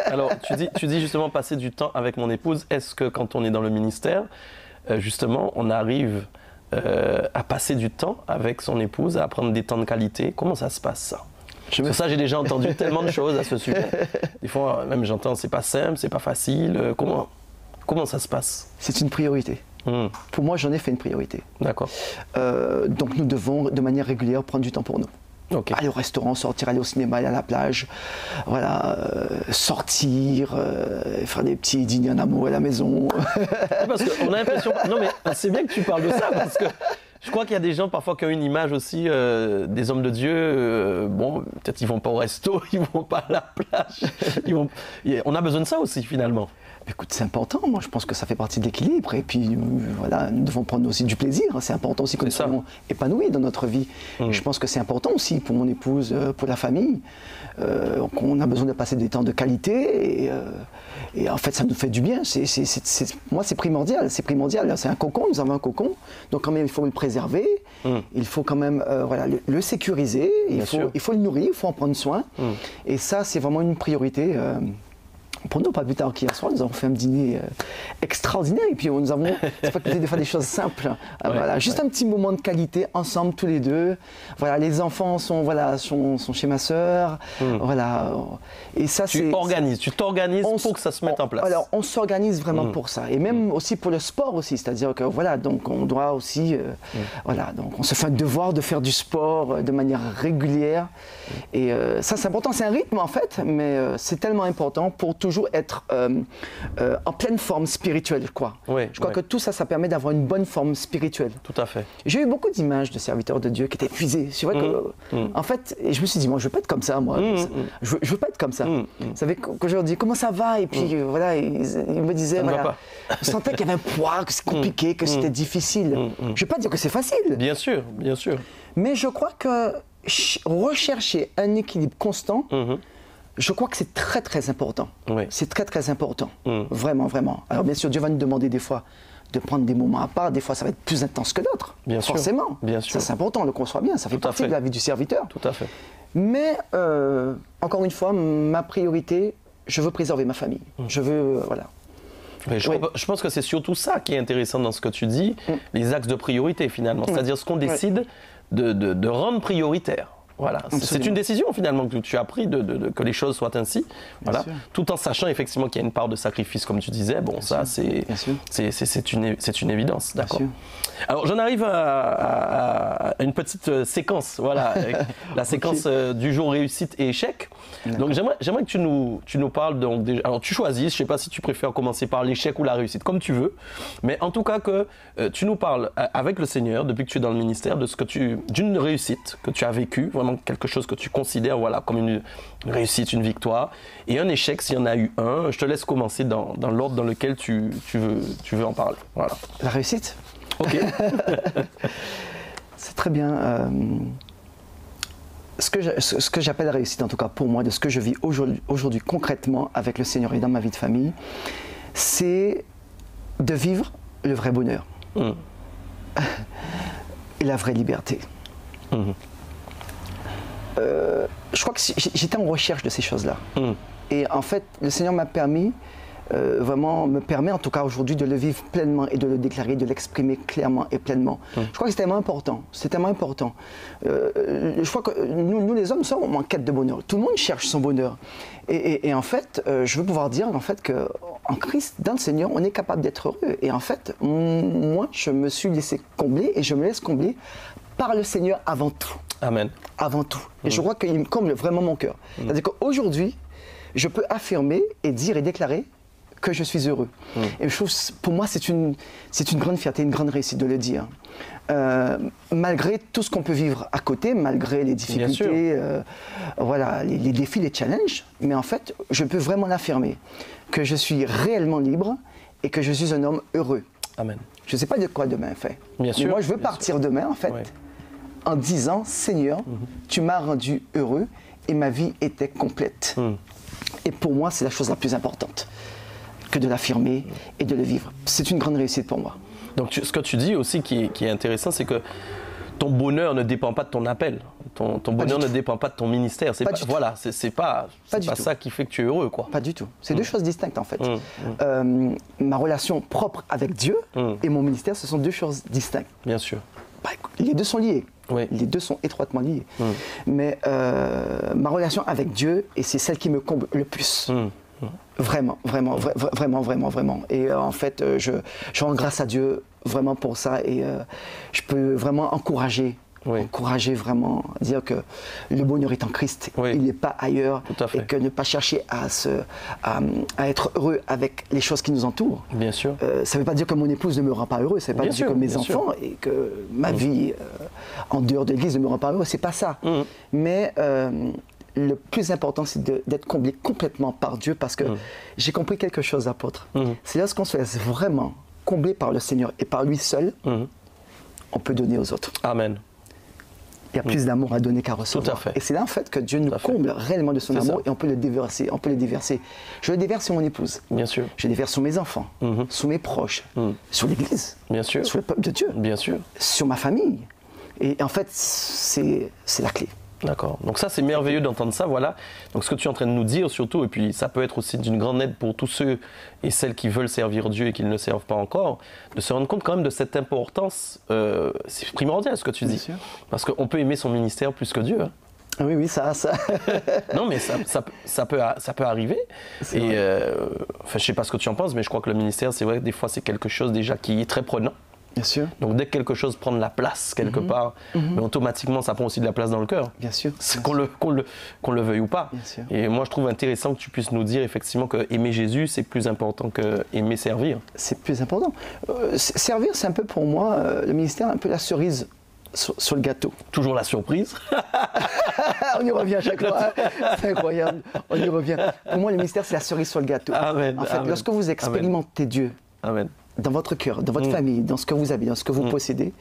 Alors tu dis justement passer du temps avec mon épouse. Est-ce que quand on est dans le ministère, justement on arrive à passer du temps avec son épouse, à prendre des temps de qualité? Comment ça se passe ça? Sur ça, j'ai déjà entendu tellement de choses à ce sujet. Des fois, même j'entends, c'est pas simple, c'est pas facile. Comment ça se passe? C'est une priorité. Pour moi, j'en ai fait une priorité. D'accord. Donc nous devons, de manière régulière, prendre du temps pour nous. Okay. Aller au restaurant, sortir, aller au cinéma, aller à la plage, voilà, sortir, faire des petits dîners en amour à la maison. Parce qu'on a l'impression... Non mais c'est bien que tu parles de ça, parce que je crois qu'il y a des gens parfois qui ont une image aussi des hommes de Dieu. Bon, peut-être ils vont pas au resto, ils vont pas à la plage. On a besoin de ça aussi finalement. Écoute, c'est important, moi je pense que ça fait partie de l'équilibre, et puis voilà, nous devons prendre aussi du plaisir, c'est important aussi que nous soyons épanouis dans notre vie. Je pense que c'est important aussi pour mon épouse, pour la famille, qu'on a besoin de passer des temps de qualité, et en fait ça nous fait du bien, moi c'est primordial, c'est un cocon, nous avons un cocon, donc quand même il faut le préserver, il faut quand même voilà, le sécuriser, il faut le nourrir, il faut en prendre soin, et ça c'est vraiment une priorité. Pour nous, pas plus tard qu'hier soir, nous avons fait un dîner extraordinaire, et puis nous avons fait des choses simples. Voilà, juste un petit moment de qualité ensemble, tous les deux. Voilà, les enfants sont chez ma sœur. Voilà, et ça tu t'organises pour que ça se mette en place. Alors, on s'organise vraiment pour ça, et même aussi pour le sport aussi, c'est-à-dire que voilà, donc on doit aussi, voilà, donc on se fait un devoir de faire du sport de manière régulière, et ça c'est important, c'est un rythme en fait, mais c'est tellement important pour toujours être en pleine forme spirituelle, quoi. Je crois que tout ça, ça permet d'avoir une bonne forme spirituelle. Tout à fait. J'ai eu beaucoup d'images de serviteurs de Dieu qui étaient épuisés. C'est vrai que, en fait, et je me suis dit, moi, je veux pas être comme ça, moi. Je veux pas être comme ça. Vous savez, quand je leur dis, comment ça va? Et puis, voilà, ils me disaient, voilà, je sentais qu'il y avait un poids, que c'est compliqué, que c'était difficile. Je vais pas dire que c'est facile. Bien sûr, bien sûr. Mais je crois que rechercher un équilibre constant, je crois que c'est très très important. C'est très très important. Vraiment, vraiment. Alors bien sûr, Dieu va nous demander des fois de prendre des moments à part. Des fois, ça va être plus intense que d'autres. Bien sûr. Forcément. Bien sûr. Ça, c'est important, on le conçoit bien. Ça fait partie de la vie du serviteur. Tout à fait. Mais, encore une fois, ma priorité, je veux préserver ma famille. Je veux, voilà. Je pense que c'est surtout ça qui est intéressant dans ce que tu dis, les axes de priorité finalement. C'est-à-dire ce qu'on décide de rendre prioritaire. Voilà, c'est une décision finalement que tu as pris que les choses soient ainsi, voilà, tout en sachant effectivement qu'il y a une part de sacrifice comme tu disais. Bon, ça c'est une évidence, d'accord. Alors j'en arrive à une petite séquence, voilà, la séquence du jour réussite et échec. Donc j'aimerais que tu nous parles donc alors tu choisis, je sais pas si tu préfères commencer par l'échec ou la réussite, comme tu veux, mais en tout cas que tu nous parles avec le Seigneur depuis que tu es dans le ministère d'une réussite que tu as vécue, vraiment quelque chose que tu considères voilà, comme une réussite, une victoire, et un échec s'il y en a eu un. Je te laisse commencer dans l'ordre dans lequel tu veux en parler. Voilà. La réussite. Ok. C'est très bien. Ce que j'appelle la réussite, en tout cas pour moi, de ce que je vis aujourd'hui concrètement avec le Seigneur et dans ma vie de famille, c'est de vivre le vrai bonheur et la vraie liberté. je crois que j'étais en recherche de ces choses-là. Et en fait, le Seigneur m'a permis, vraiment me permet en tout cas aujourd'hui de le vivre pleinement et de le déclarer, de l'exprimer clairement et pleinement. Je crois que c'est tellement important. C'est tellement important. Je crois que nous les hommes sommes en quête de bonheur. Tout le monde cherche son bonheur. Et en fait, je veux pouvoir dire en fait qu'en Christ, dans le Seigneur, on est capable d'être heureux. Et en fait, moi, je me suis laissé combler et je me laisse combler par le Seigneur avant tout. Amen. Avant tout. Et je crois qu'il me comble vraiment mon cœur. C'est-à-dire qu'aujourd'hui, je peux affirmer et dire et déclarer que je suis heureux. Et je trouve, pour moi, c'est une grande fierté, une grande réussite de le dire. Malgré tout ce qu'on peut vivre à côté, malgré les difficultés, voilà, les défis, les challenges, mais en fait, je peux vraiment l'affirmer, que je suis réellement libre et que je suis un homme heureux. Amen. Je ne sais pas de quoi demain fait. Mais moi, je veux partir demain, en fait, en disant, Seigneur, tu m'as rendu heureux et ma vie était complète. Et pour moi, c'est la chose la plus importante que de l'affirmer et de le vivre. C'est une grande réussite pour moi. Donc ce que tu dis aussi qui est intéressant, c'est que ton bonheur ne dépend pas de ton appel. Ton bonheur ne dépend pas de ton ministère. C'est pas ça qui fait que tu es heureux, quoi. Pas du tout. C'est deux choses distinctes, en fait. Ma relation propre avec Dieu et mon ministère, ce sont deux choses distinctes. Bien sûr. Les deux sont liés. Oui. Les deux sont étroitement liés. Mais ma relation avec Dieu, et c'est celle qui me comble le plus. Vraiment. Et en fait, je rends grâce à Dieu vraiment pour ça. Et je peux vraiment encourager vraiment, dire que le bonheur est en Christ, il n'est pas ailleurs. Et que ne pas chercher à être heureux avec les choses qui nous entourent. Bien sûr. Ça ne veut pas dire que mon épouse ne me rend pas heureux, ça ne veut pas dire que mes enfants et que ma vie en dehors de l'église ne me rend pas heureux, c'est pas ça. Mais le plus important, c'est d'être comblé complètement par Dieu, parce que j'ai compris quelque chose, apôtre. C'est lorsqu'on se laisse vraiment combler par le Seigneur et par lui seul, on peut donner aux autres. Amen. Il y a plus d'amour à donner qu'à recevoir. Tout à fait. Et c'est là en fait que Dieu nous comble réellement de son amour, et on peut le déverser. Je le déverse sur mon épouse. Bien sûr. Je le déverse sur mes enfants, sur mes proches, sur l'église, bien sûr, sur le peuple de Dieu, bien sûr, sur ma famille. Et en fait, c'est la clé. D'accord. Donc ça, c'est merveilleux d'entendre ça, voilà. Donc ce que tu es en train de nous dire surtout, et puis ça peut être aussi d'une grande aide pour tous ceux et celles qui veulent servir Dieu et qui ne le servent pas encore, de se rendre compte quand même de cette importance. C'est primordial ce que tu dis. Parce qu'on peut aimer son ministère plus que Dieu. Hein. Oui, ça. Non, mais ça peut arriver. Et enfin, je sais pas ce que tu en penses, mais je crois que le ministère, c'est vrai que des fois, c'est quelque chose déjà qui est très prenant. Bien sûr. Donc dès que quelque chose prend de la place quelque part, mais automatiquement ça prend aussi de la place dans le cœur. Bien sûr. Qu'on le veuille ou pas. Bien sûr. Et moi je trouve intéressant que tu puisses nous dire effectivement que aimer Jésus c'est plus important que aimer servir. C'est plus important. Servir, c'est un peu pour moi le ministère, un peu la cerise sur le gâteau. Toujours la surprise. On y revient à chaque fois. C'est incroyable. On y revient. Pour moi le ministère c'est la cerise sur le gâteau. Amen. En fait, lorsque vous expérimentez Dieu. Amen. Dans votre cœur, dans votre famille, dans ce que vous avez, dans ce que vous possédez,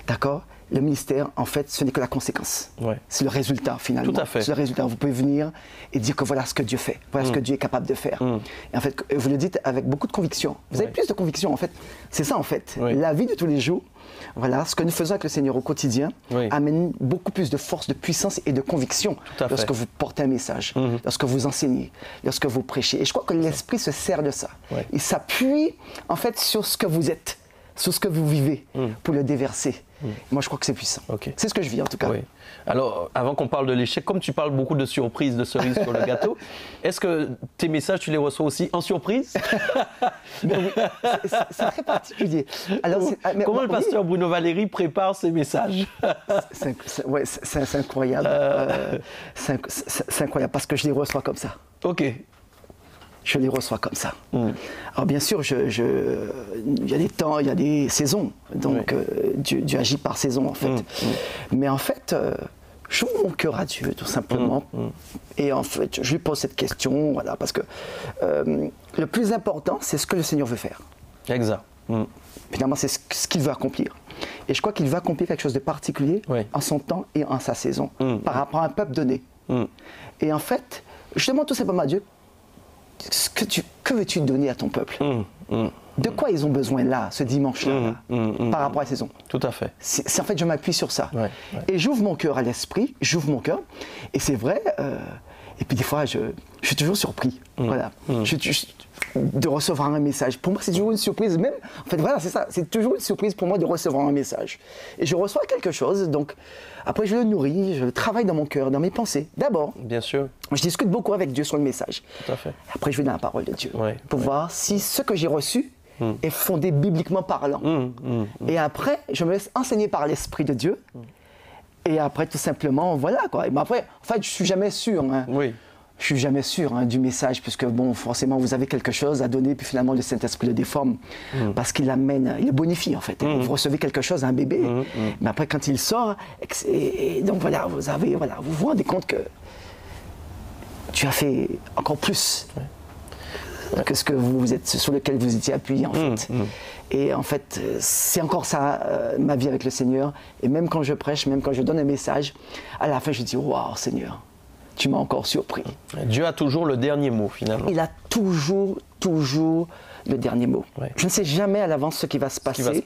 d'accord? Le ministère, en fait, ce n'est que la conséquence. C'est le résultat, finalement. Tout à fait. C'est le résultat. Vous pouvez venir et dire que voilà ce que Dieu fait, voilà ce que Dieu est capable de faire. Et en fait, vous le dites avec beaucoup de conviction. Vous avez plus de conviction, en fait. C'est ça, en fait. La vie de tous les jours, voilà, ce que nous faisons avec le Seigneur au quotidien amène beaucoup plus de force, de puissance et de conviction lorsque vous portez un message, lorsque vous enseignez, lorsque vous prêchez. Et je crois que l'Esprit se sert de ça. Il s'appuie, en fait, sur ce que vous êtes, sur ce que vous vivez, pour le déverser. Moi, je crois que c'est puissant. C'est ce que je vis, en tout cas. Alors, avant qu'on parle de l'échec, comme tu parles beaucoup de surprises, de cerises sur le gâteau, est-ce que tes messages, tu les reçois aussi en surprise? C'est très particulier. Alors, comment le pasteur Bruno Valéry prépare ses messages? C'est incroyable. C'est incroyable parce que je les reçois comme ça. Je les reçois comme ça. Alors bien sûr, il y a des temps, il y a des saisons. Donc Dieu agit par saison en fait. Mais en fait, j'ouvre mon cœur à Dieu tout simplement. Et en fait, je lui pose cette question, voilà, parce que le plus important, c'est ce que le Seigneur veut faire. Exact. Finalement, c'est ce qu'il veut accomplir. Et je crois qu'il va accomplir quelque chose de particulier en son temps et en sa saison, par rapport à un peuple donné. Et en fait, je demande tout simplement à Dieu, que veux-tu donner à ton peuple? De quoi ils ont besoin là, ce dimanche-là, par rapport à la saison? Tout à fait. C'est en fait, je m'appuie sur ça. Et j'ouvre mon cœur à l'esprit, j'ouvre mon cœur. Et c'est vrai, et puis des fois, je suis toujours surpris. Voilà. De recevoir un message. Pour moi, c'est toujours une surprise. Même, en fait, voilà, c'est ça. C'est toujours une surprise pour moi de recevoir un message. Et je reçois quelque chose, donc après, je le nourris, je le travaille dans mon cœur, dans mes pensées. D'abord, bien sûr, je discute beaucoup avec Dieu sur le message. Tout à fait. Après, je vais dans la parole de Dieu pour voir si ce que j'ai reçu est fondé bibliquement parlant. Et après, je me laisse enseigner par l'Esprit de Dieu. Et après, tout simplement, voilà quoi. Mais après, en fait, je suis jamais sûr. Hein. Je suis jamais sûr du message, puisque bon, forcément, vous avez quelque chose à donner, puis finalement, le Saint-Esprit le déforme, parce qu'il l'amène, il le bonifie en fait. Vous recevez quelque chose, un bébé, mais après, quand il sort, et donc voilà, vous vous rendez compte que tu as fait encore plus que ce que vous êtes, sur lequel vous étiez appuyé en fait. Et en fait, c'est encore ça, ma vie avec le Seigneur. Et même quand je prêche, même quand je donne un message, à la fin, je dis, waouh, Seigneur, tu m'as encore surpris. Dieu a toujours le dernier mot, finalement. Il a toujours le dernier mot. Je ne sais jamais à l'avance ce qui va se passer.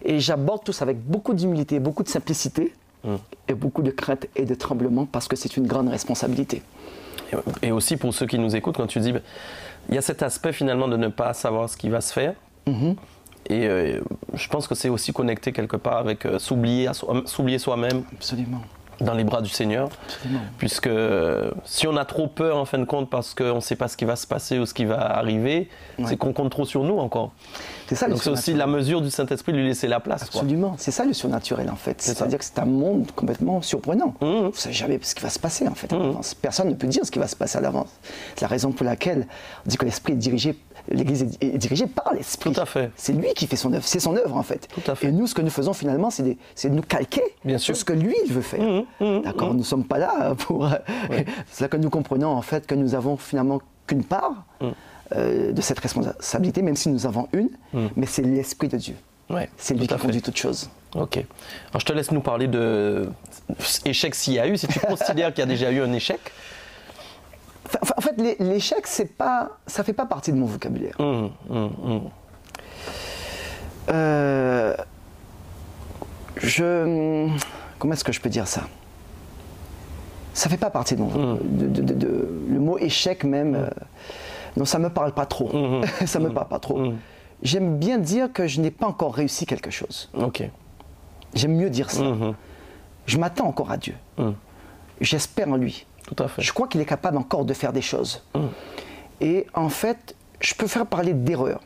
Et j'aborde tout ça avec beaucoup d'humilité, beaucoup de simplicité, et beaucoup de crainte et de tremblement, parce que c'est une grande responsabilité. Et aussi pour ceux qui nous écoutent, quand tu dis, il y a cet aspect finalement de ne pas savoir ce qui va se faire. Et je pense que c'est aussi connecté quelque part avec s'oublier soi-même. Absolument. Dans les bras du Seigneur. Absolument. Puisque si on a trop peur en fin de compte parce qu'on ne sait pas ce qui va se passer ou ce qui va arriver, c'est qu'on compte trop sur nous encore. C'est ça. Donc c'est aussi la mesure du Saint-Esprit de lui laisser la place. Absolument. C'est ça le surnaturel en fait. C'est-à-dire que c'est un monde complètement surprenant. Vous ne savez jamais ce qui va se passer en fait à l'avance. Personne ne peut dire ce qui va se passer à l'avance. C'est la raison pour laquelle on dit que l'Esprit est dirigé. L'Église est dirigée par l'Esprit. Tout à fait. C'est lui qui fait son œuvre. C'est son œuvre en fait. Tout à fait. Et nous, ce que nous faisons finalement, c'est de nous calquer sur ce que lui il veut faire. D'accord. Nous ne sommes pas là pour. C'est là que nous comprenons en fait que nous avons finalement qu'une part de cette responsabilité, même si nous avons une, mais c'est l'Esprit de Dieu. C'est lui qui conduit toute chose. Ok. Alors je te laisse nous parler de échec s'il y a eu. Si tu considères qu'il y a déjà eu un échec. En fait, l'échec, ça fait pas partie de mon vocabulaire. Comment est-ce que je peux dire ça? Ça fait pas partie de mon le mot échec même. Non, ça me parle pas trop. Ça me parle pas trop. J'aime bien dire que je n'ai pas encore réussi quelque chose. J'aime mieux dire ça. Je m'attends encore à Dieu. J'espère en lui. Tout à fait. Je crois qu'il est capable encore de faire des choses. Et en fait, je peux faire parler d'erreurs.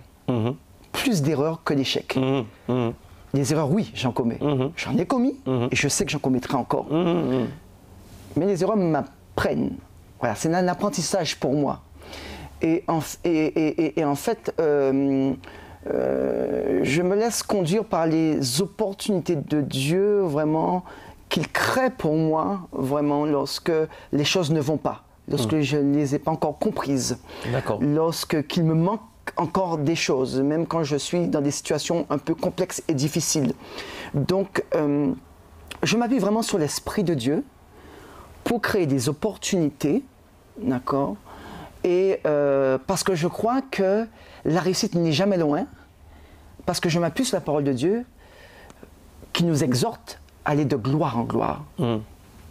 Plus d'erreurs que d'échecs. Les erreurs, oui, j'en commets. J'en ai commis et je sais que j'en commettrai encore. Mais les erreurs m'apprennent. Voilà, c'est un apprentissage pour moi. Et en fait, je me laisse conduire par les opportunités de Dieu, vraiment, qu'il crée pour moi, vraiment, lorsque les choses ne vont pas, lorsque je ne les ai pas encore comprises, qu'il me manque encore des choses, même quand je suis dans des situations un peu complexes et difficiles. Donc, je m'appuie vraiment sur l'Esprit de Dieu pour créer des opportunités, d'accord, et parce que je crois que la réussite n'est jamais loin, parce que je m'appuie sur la parole de Dieu qui nous exhorte aller de gloire en gloire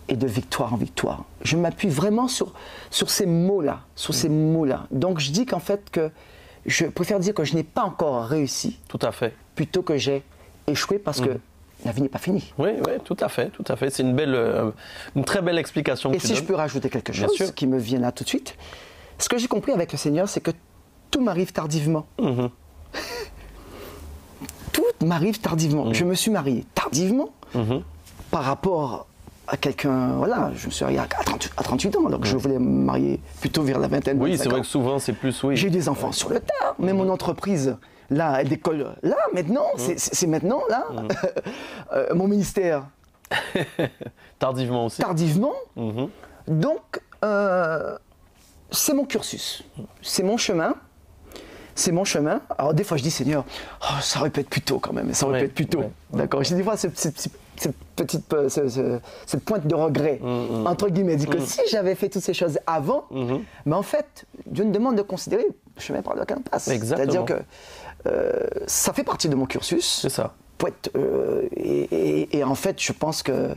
et de victoire en victoire. Je m'appuie vraiment sur ces mots-là, Donc je dis qu'en fait que je préfère dire que je n'ai pas encore réussi. Tout à fait. Plutôt que j'ai échoué parce que la vie n'est pas finie. Oui, tout à fait. C'est une très belle explication. Et si je peux rajouter quelque chose qui me vient là tout de suite, ce que j'ai compris avec le Seigneur, c'est que tout m'arrive tardivement. Tout m'arrive tardivement. Je me suis marié tardivement par rapport à quelqu'un, voilà, je me suis marié à 38 ans, alors que je voulais me marier plutôt vers la vingtaine. Oui, c'est vrai que souvent c'est plus, J'ai eu des enfants sur le tard, mais mon entreprise, là, elle décolle, là, maintenant, c'est maintenant, là. Mon ministère. Tardivement aussi. Tardivement. Donc, c'est mon cursus, c'est mon chemin. C'est mon chemin. Alors des fois je dis Seigneur, ça aurait pu être plus tôt quand même, ça aurait pu être plus tôt. D'accord. J'ai des fois cette pointe de regret, entre guillemets, dit que si j'avais fait toutes ces choses avant, mais en fait, Dieu nous demande de considérer le chemin par lequel on passe. C'est-à-dire que ça fait partie de mon cursus. C'est ça. Et en fait, je pense que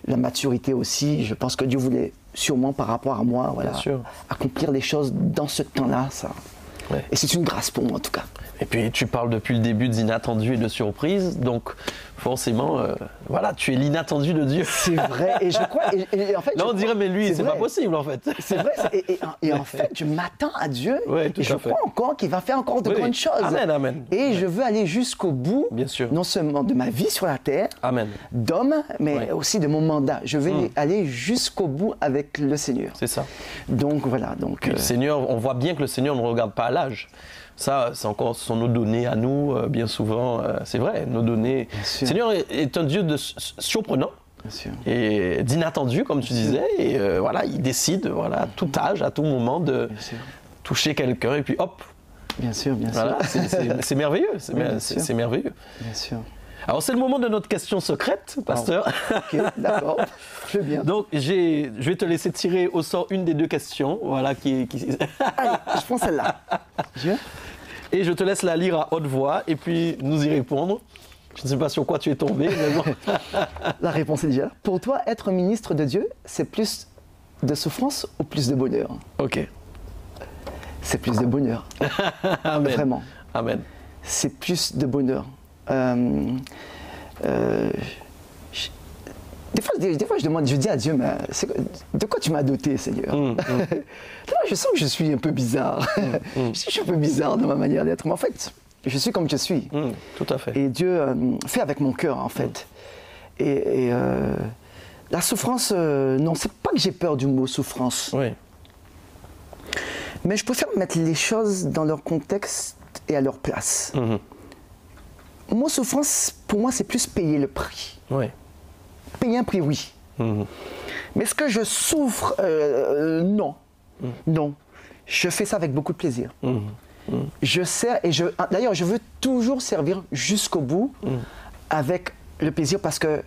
la maturité aussi, je pense que Dieu voulait sûrement par rapport à moi, voilà, accomplir les choses dans ce temps-là, ça. Ouais. Et c'est une grâce pour moi en tout cas. Et puis tu parles depuis le début d'inattendu et de surprise, donc forcément, voilà, tu es l'inattendu de Dieu. C'est vrai, et je crois. Et en fait, là, on dirait, mais lui, c'est pas possible en fait. C'est vrai, et en fait, je m'attends à Dieu, et je crois encore qu'il va faire encore de grandes choses. Amen, amen. Et je veux aller jusqu'au bout, bien sûr, non seulement de ma vie sur la terre, amen, d'homme, mais aussi de mon mandat. Je veux aller jusqu'au bout avec le Seigneur. C'est ça. Donc voilà. Donc, le Seigneur, on voit bien que le Seigneur ne regarde pas à l'âge. Ça, ce sont nos données à nous, bien souvent. C'est vrai, nos données. Le Seigneur est un Dieu surprenant et d'inattendu, comme tu disais. Et voilà, il décide, voilà, à tout âge, à tout moment, de toucher quelqu'un. Et puis hop. Bien sûr, bien sûr. Voilà, c'est merveilleux. C'est merveilleux. Bien sûr. Alors, c'est le moment de notre question secrète, pasteur. Ok, d'accord. Je veux bien. Donc, je vais te laisser tirer au sort une des deux questions. Voilà, Allez, je prends celle-là. Et je te laisse la lire à haute voix et puis nous y répondre. Je ne sais pas sur quoi tu es tombé, mais bon. La réponse est déjà là. Pour toi, être ministre de Dieu, c'est plus de souffrance ou plus de bonheur? Ok. C'est plus de bonheur. Amen. Vraiment. Amen. C'est plus de bonheur. Des fois, je dis à Dieu, mais de quoi tu m'as doté, Seigneur? Je sens que je suis un peu bizarre. Je suis un peu bizarre dans ma manière d'être, mais en fait, je suis comme je suis. Tout à fait. Et Dieu fait avec mon cœur, en fait. Et la souffrance, non, c'est pas que j'ai peur du mot souffrance. Oui. Mais je préfère mettre les choses dans leur contexte et à leur place. Le mot souffrance, pour moi, c'est plus payer le prix. Oui. Payer un prix, oui. Mais est-ce que je souffre? Non. Non. Je fais ça avec beaucoup de plaisir. Je sers, et d'ailleurs, je veux toujours servir jusqu'au bout avec le plaisir parce que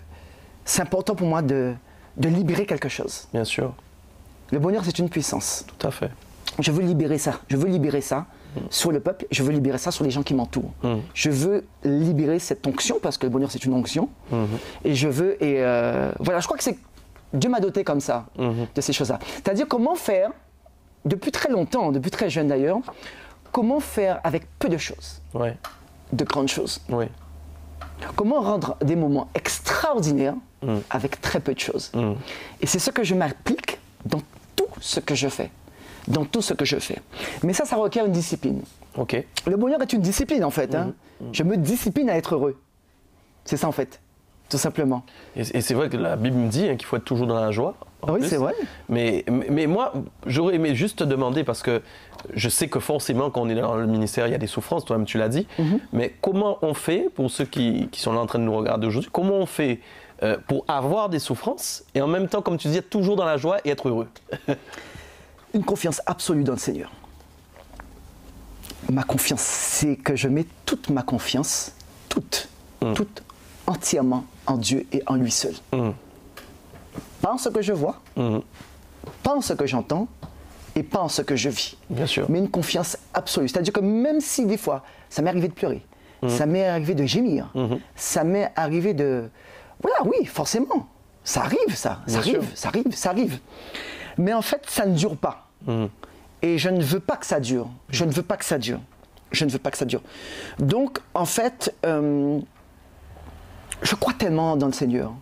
c'est important pour moi de libérer quelque chose. Bien sûr. Le bonheur, c'est une puissance. Tout à fait. Je veux libérer ça. Je veux libérer ça sur le peuple. Je veux libérer ça sur les gens qui m'entourent. Je veux libérer cette onction parce que le bonheur, c'est une onction. Et je veux... voilà, je crois que c'est... Dieu m'a doté comme ça, de ces choses-là. C'est-à-dire comment faire, depuis très longtemps, depuis très jeune d'ailleurs, comment faire avec peu de choses, de grandes choses. Comment rendre des moments extraordinaires avec très peu de choses. Et c'est ce que je m'applique dans tout ce que je fais. Dans tout ce que je fais. Mais ça requiert une discipline. Ok. Le bonheur est une discipline en fait. Je me discipline à être heureux. C'est ça en fait, tout simplement. Et c'est vrai que la Bible me dit qu'il faut être toujours dans la joie. Oui, c'est vrai. Mais moi, j'aurais aimé juste te demander, parce que je sais que forcément, quand on est dans le ministère, il y a des souffrances, toi-même tu l'as dit, mais comment on fait, pour ceux qui sont là en train de nous regarder aujourd'hui, comment on fait pour avoir des souffrances et en même temps, comme tu disais, être toujours dans la joie et être heureux? Une confiance absolue dans le Seigneur. Ma confiance, c'est que je mets toute ma confiance, toute entièrement en Dieu et en lui seul. Pas en ce que je vois, pas en ce que j'entends et pas en ce que je vis. Bien sûr. Mais une confiance absolue. C'est-à-dire que même si des fois, ça m'est arrivé de pleurer, ça m'est arrivé de gémir, ça m'est arrivé de... Voilà, oui, forcément. Ça arrive, ça. Ça arrive. Mais en fait, ça ne dure pas. Et je ne veux pas que ça dure. Je ne veux pas que ça dure. Donc, en fait, je crois tellement dans le Seigneur.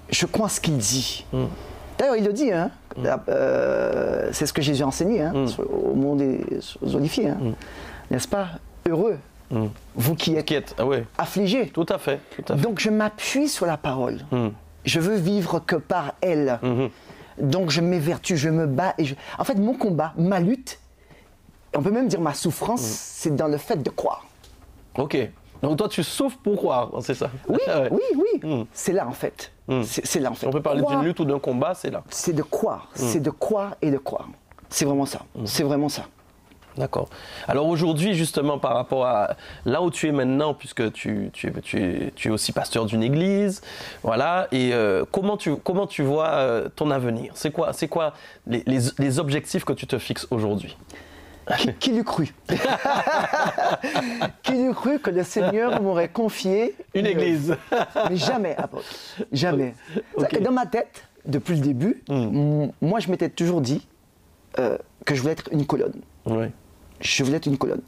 Je crois en ce qu'il dit. D'ailleurs, il le dit, c'est ce que Jésus a enseigné au monde aux Oliviers. N'est-ce pas? Heureux, vous qui êtes affligés. Tout à fait. Donc, je m'appuie sur la parole. Je veux vivre que par elle. Donc je m'évertue, je me bats. En fait, mon combat, ma lutte, on peut même dire ma souffrance, c'est dans le fait de croire. Ok. Donc toi, tu souffres pour croire, c'est ça? Oui, oui. C'est là en fait. C'est là en fait. On peut parler d'une lutte ou d'un combat, c'est là. C'est de croire. C'est de croire et de croire. C'est vraiment ça. C'est vraiment ça. D'accord. Alors aujourd'hui, justement, par rapport à là où tu es maintenant, puisque tu es aussi pasteur d'une église, voilà, et comment tu vois ton avenir? C'est quoi les objectifs que tu te fixes aujourd'hui? Qui l'eût cru? Qui l'eût cru que le Seigneur m'aurait confié une église? Mais jamais, apôtre. Jamais. Okay. Dans ma tête, depuis le début, moi je m'étais toujours dit que je voulais être une colonne. Oui. Je voulais être une colonne.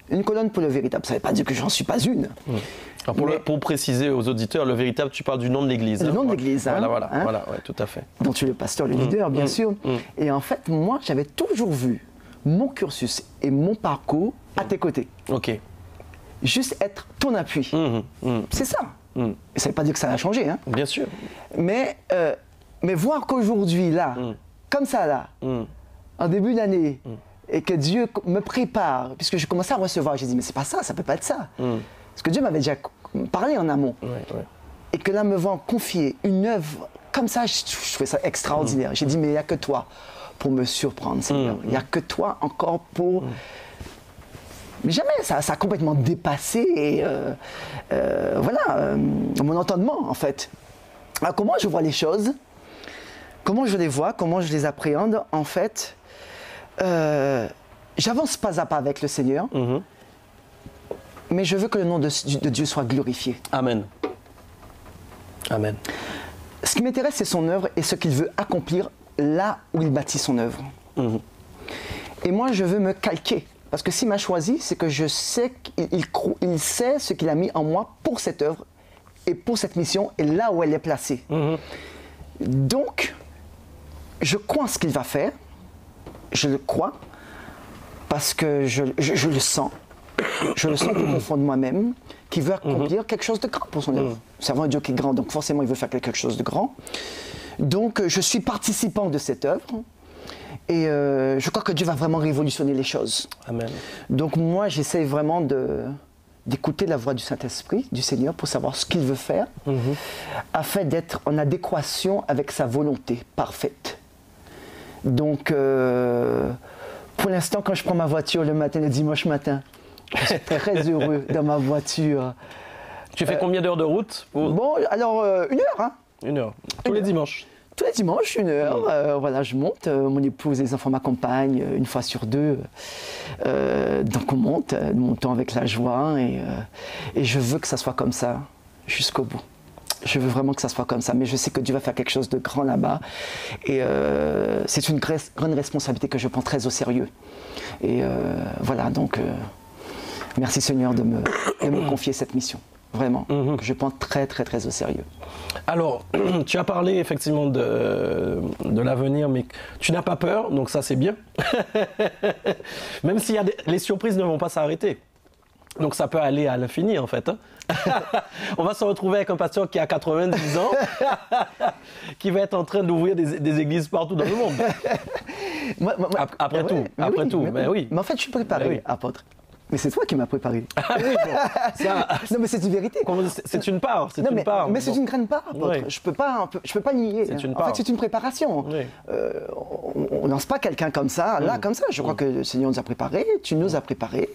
Une colonne pour le véritable. Ça ne veut pas dire que j'en suis pas une. Alors pour préciser aux auditeurs, le véritable, tu parles du nom de l'église. Le nom de l'église. Voilà, ouais, tout à fait. Dont tu es le pasteur, le leader, bien sûr. Et en fait, moi, j'avais toujours vu mon cursus et mon parcours à tes côtés. Ok. Juste être ton appui. C'est ça. Ça ne veut pas dire que ça a changé. Hein. Bien sûr. Mais voir qu'aujourd'hui, là, comme ça, là, en début d'année, et que Dieu me prépare, puisque je commençais à recevoir, j'ai dit, mais c'est pas ça, ça peut pas être ça. Parce que Dieu m'avait déjà parlé en amont. Et que là, me voit confier une œuvre comme ça, je trouvais ça extraordinaire. J'ai dit, mais il n'y a que toi pour me surprendre, Seigneur. Il n'y a que toi encore pour... Mais jamais, ça a complètement dépassé et, mon entendement, en fait. Alors, comment je vois les choses, comment je les vois, comment je les appréhende, en fait... j'avance pas à pas avec le Seigneur, mais je veux que le nom de Dieu soit glorifié. Amen. Amen. Ce qui m'intéresse, c'est son œuvre et ce qu'il veut accomplir là où il bâtit son œuvre. Et moi, je veux me calquer. Parce que s'il m'a choisi, c'est que je sais qu'il sait ce qu'il a mis en moi pour cette œuvre et pour cette mission et là où elle est placée. Donc, je crois en ce qu'il va faire. Je le crois parce que je le sens. Je le sens au fond de moi-même, qui veut accomplir quelque chose de grand pour son œuvre. Nous avons un Dieu qui est grand, donc forcément il veut faire quelque chose de grand. Donc je suis participant de cette œuvre et je crois que Dieu va vraiment révolutionner les choses. Amen. Donc moi j'essaie vraiment d'écouter la voix du Saint-Esprit, du Seigneur, pour savoir ce qu'il veut faire, afin d'être en adéquation avec sa volonté parfaite. Donc, pour l'instant, quand je prends ma voiture le matin, le dimanche matin, je suis très heureux dans ma voiture. Tu fais combien d'heures de route Bon, alors, 1 heure. Hein. 1 heure. Tous les dimanches? Tous les dimanches, 1 heure. Voilà, je monte. Mon épouse et les enfants m'accompagnent 1 fois sur 2. Donc, on monte, nous montons avec la joie. Et je veux que ça soit comme ça jusqu'au bout. Je veux vraiment que ça soit comme ça, mais je sais que Dieu va faire quelque chose de grand là-bas. Et c'est une grande responsabilité que je prends très au sérieux. Et voilà, donc merci Seigneur de me confier cette mission. Vraiment, que je prends très très très au sérieux. Alors, tu as parlé effectivement de l'avenir, mais tu n'as pas peur, donc ça c'est bien. Même si les surprises ne vont pas s'arrêter. Donc ça peut aller à l'infini en fait. Hein. On va se retrouver avec un pasteur qui a 90 ans, qui va être en train d'ouvrir des églises partout dans le monde. Après tout. Mais en fait, je suis préparé, apôtre. Mais c'est toi qui m'as préparé. Ah oui, bon, ça, non, mais c'est une vérité. C'est une part. Mais c'est une grande part, apôtre. Oui. Je peux pas nier. C'est une part. En fait, c'est une préparation. Oui. On lance pas quelqu'un comme ça, là, comme ça. Je crois que le Seigneur nous a préparés, tu nous as préparés.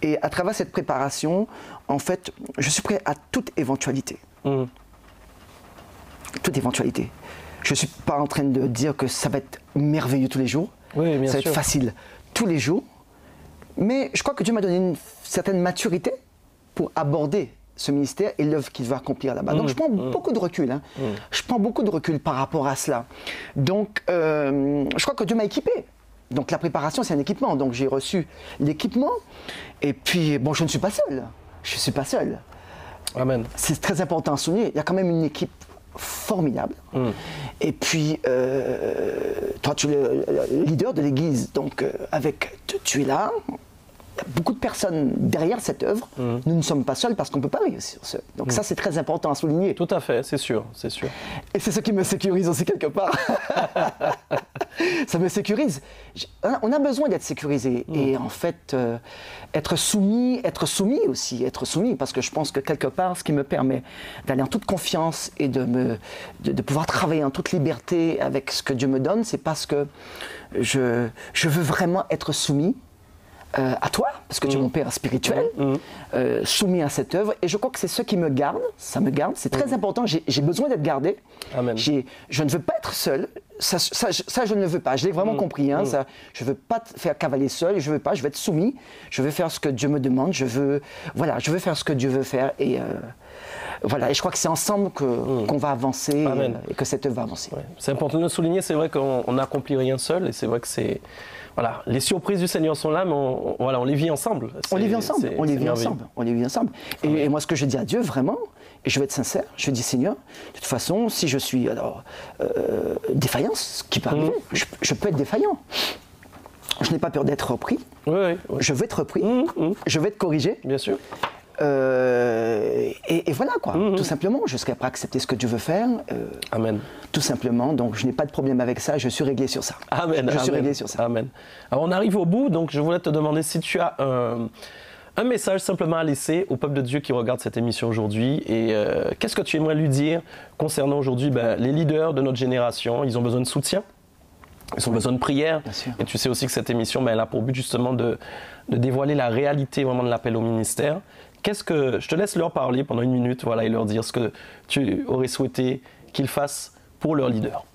Et à travers cette préparation, en fait, je suis prêt à toute éventualité. Toute éventualité. Je ne suis pas en train de dire que ça va être merveilleux tous les jours. Oui, bien ça va être facile tous les jours. Mais je crois que Dieu m'a donné une certaine maturité pour aborder ce ministère et l'œuvre qu'il va accomplir là-bas. Donc je prends beaucoup de recul. Hein. Je prends beaucoup de recul par rapport à cela. Donc je crois que Dieu m'a équipé. Donc la préparation, c'est un équipement. Donc j'ai reçu l'équipement. Et puis, bon, je ne suis pas seul. Je ne suis pas seul. Amen. C'est très important à souligner. Il y a quand même une équipe formidable. Et puis, toi, tu es le leader de l'Église. Donc, tu es là. Il y a beaucoup de personnes derrière cette œuvre. Nous ne sommes pas seuls parce qu'on ne peut pas réussir seul. Donc ça, c'est très important à souligner. Tout à fait, c'est sûr, c'est sûr. Et c'est ce qui me sécurise aussi quelque part. Ça me sécurise. On a besoin d'être sécurisé. Et en fait, être soumis aussi, parce que je pense que quelque part, ce qui me permet d'aller en toute confiance et de pouvoir travailler en toute liberté avec ce que Dieu me donne, c'est parce que je veux vraiment être soumis à toi, parce que tu es mon père spirituel, soumis à cette œuvre, et je crois que c'est ce qui me garde, ça me garde, c'est très important, j'ai besoin d'être gardé. Amen. Je ne veux pas être seul, ça, je ne le veux pas. Je l'ai vraiment compris. Hein, ça, je ne veux pas faire cavaler seul. Je veux pas. Je veux être soumis. Je veux faire ce que Dieu me demande. Je veux faire ce que Dieu veut faire. Et voilà. Et je crois que c'est ensemble qu'on va avancer et que cette œuvre va avancer. Ouais. C'est important de le souligner. C'est vrai qu'on n'accomplit rien seul. Et c'est vrai que c'est... Voilà, les surprises du Seigneur sont là, mais on les vit ensemble. On les vit ensemble. On les vit ensemble. Et moi, ce que je dis à Dieu, vraiment, et je vais être sincère, je dis Seigneur, de toute façon, si je suis défaillant, ce qui peut arriver, je peux être défaillant. Je n'ai pas peur d'être repris. Oui. Je veux être repris. Je veux être corrigé. Bien sûr. Et voilà quoi, tout simplement, je serai prêt à accepter ce que Dieu veut faire. Amen. Tout simplement, donc je n'ai pas de problème avec ça, je suis réglé sur ça. Amen. Je suis réglé sur ça. Amen. Alors on arrive au bout, donc je voulais te demander si tu as un message simplement à laisser au peuple de Dieu qui regarde cette émission aujourd'hui. Et qu'est-ce que tu aimerais lui dire concernant aujourd'hui les leaders de notre génération? Ils ont besoin de soutien. Ils ont besoin de prière. Et tu sais aussi que cette émission, elle a pour but justement de dévoiler la réalité vraiment de l'appel au ministère. Je te laisse leur parler pendant 1 minute, voilà, et leur dire ce que tu aurais souhaité qu'ils fassent pour leur leader.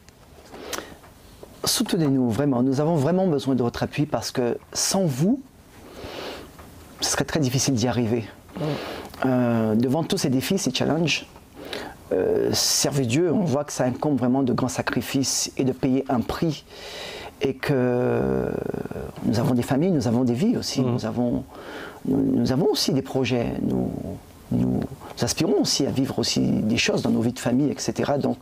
Soutenez-nous, vraiment. Nous avons vraiment besoin de votre appui parce que sans vous, ce serait très difficile d'y arriver. Devant tous ces défis, ces challenges, servir Dieu, on voit que ça incombe vraiment de grands sacrifices et de payer un prix. Et que nous avons des familles, nous avons des vies aussi, nous avons aussi des projets, nous aspirons aussi à vivre aussi des choses dans nos vies de famille, etc. Donc,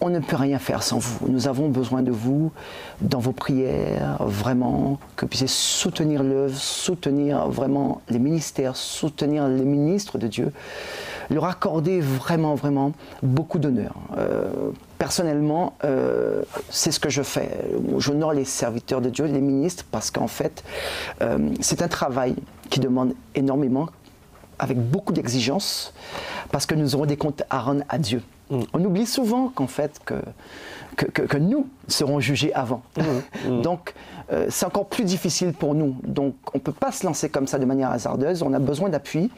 on ne peut rien faire sans vous. Nous avons besoin de vous dans vos prières, vraiment, que vous puissiez soutenir l'œuvre, soutenir vraiment les ministères, soutenir les ministres de Dieu, leur accorder vraiment, vraiment beaucoup d'honneur. Personnellement, c'est ce que je fais. J'honore les serviteurs de Dieu, les ministres, parce qu'en fait, c'est un travail qui demande énormément, avec beaucoup d'exigences, parce que nous aurons des comptes à rendre à Dieu. On oublie souvent qu'en fait, que nous serons jugés avant. Donc, c'est encore plus difficile pour nous. Donc, on ne peut pas se lancer comme ça de manière hasardeuse. On a besoin d'appui.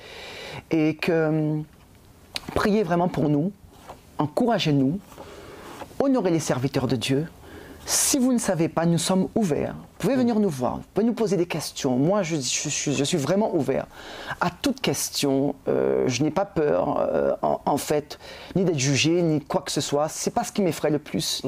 Et que priez vraiment pour nous, encouragez-nous, honorez les serviteurs de Dieu. Si vous ne savez pas, nous sommes ouverts. Vous pouvez venir nous voir, vous pouvez nous poser des questions. Moi, je suis vraiment ouvert à toute question. Je n'ai pas peur, en fait, ni d'être jugé, ni quoi que ce soit. Ce n'est pas ce qui m'effraie le plus.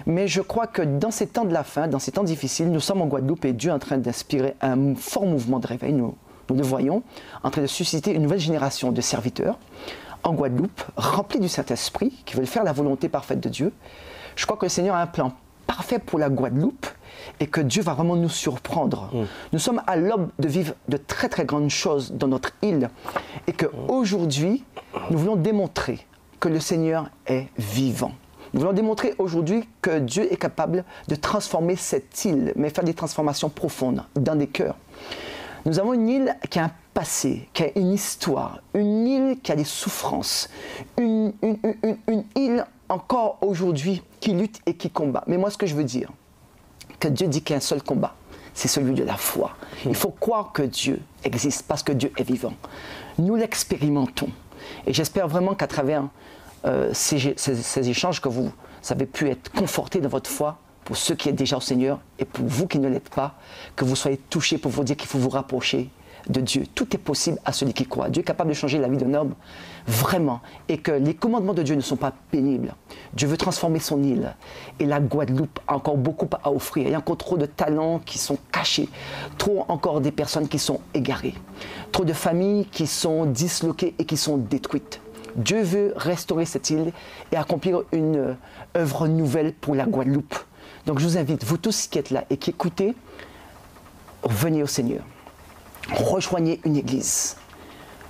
Mais je crois que dans ces temps de la fin, dans ces temps difficiles, nous sommes en Guadeloupe et Dieu est en train d'inspirer un fort mouvement de réveil. Nous le voyons, en train de susciter une nouvelle génération de serviteurs en Guadeloupe, remplis du Saint-Esprit, qui veulent faire la volonté parfaite de Dieu. Je crois que le Seigneur a un plan parfait pour la Guadeloupe et que Dieu va vraiment nous surprendre. Nous sommes à l'aube de vivre de très très grandes choses dans notre île et qu'aujourd'hui, nous voulons démontrer que le Seigneur est vivant. Nous voulons démontrer aujourd'hui que Dieu est capable de transformer cette île, mais faire des transformations profondes dans des cœurs. Nous avons une île qui a un passé, qui a une histoire, une île qui a des souffrances, une île encore aujourd'hui qui lutte et qui combat. Mais moi, ce que je veux dire, que Dieu dit qu'il y a un seul combat, c'est celui de la foi. Il faut croire que Dieu existe parce que Dieu est vivant. Nous l'expérimentons. Et j'espère vraiment qu'à travers ces échanges, que vous avez pu être confortés dans votre foi, pour ceux qui êtes déjà au Seigneur et pour vous qui ne l'êtes pas, que vous soyez touchés pour vous dire qu'il faut vous rapprocher de Dieu. Tout est possible à celui qui croit. Dieu est capable de changer la vie d'un homme, vraiment. Et que les commandements de Dieu ne sont pas pénibles. Dieu veut transformer son île. Et la Guadeloupe a encore beaucoup à offrir. Il y a encore trop de talents qui sont cachés. Trop encore des personnes qui sont égarées. Trop de familles qui sont disloquées et qui sont détruites. Dieu veut restaurer cette île et accomplir une œuvre nouvelle pour la Guadeloupe. Donc je vous invite, vous tous qui êtes là et qui écoutez, venez au Seigneur. Rejoignez une église.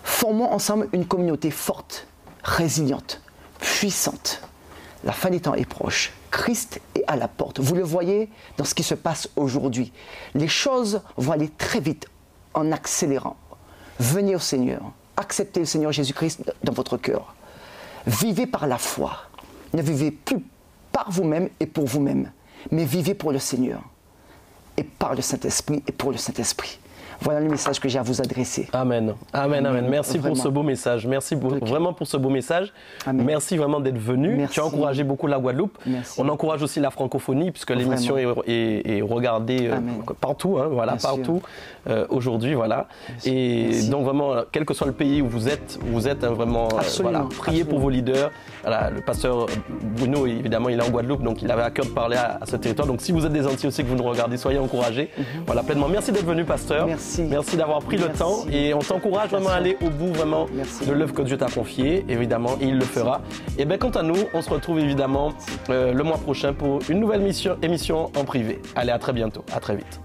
Formons ensemble une communauté forte, résiliente, puissante. La fin des temps est proche. Christ est à la porte. Vous le voyez dans ce qui se passe aujourd'hui. Les choses vont aller très vite en accélérant. Venez au Seigneur. Acceptez le Seigneur Jésus-Christ dans votre cœur. Vivez par la foi. Ne vivez plus par vous-même et pour vous-même, mais vivez pour le Seigneur. Et par le Saint-Esprit et pour le Saint-Esprit. Voilà le message que j'ai à vous adresser. Amen. Amen, amen. Merci vraiment. Pour ce beau message. Merci vraiment pour ce beau message. Amen. Merci vraiment d'être venu. Merci. Tu as encouragé beaucoup la Guadeloupe. Merci. On encourage aussi la francophonie puisque l'émission est regardée partout, hein, voilà, partout aujourd'hui, voilà. Et donc vraiment, quel que soit le pays où vous êtes vraiment, voilà, priez pour vos leaders. Voilà, le pasteur Bruno, évidemment, il est en Guadeloupe, donc il avait à cœur de parler à ce territoire. Donc si vous êtes des Antillais aussi que vous nous regardez, soyez encouragés. Voilà, pleinement. Merci d'être venu, pasteur. Merci. Merci d'avoir pris le temps et on t'encourage vraiment à aller au bout vraiment de l'œuvre que Dieu t'a confiée, évidemment, et il le fera. Et bien, quant à nous, on se retrouve évidemment le mois prochain pour une nouvelle émission en privé. Allez, à très bientôt. À très vite.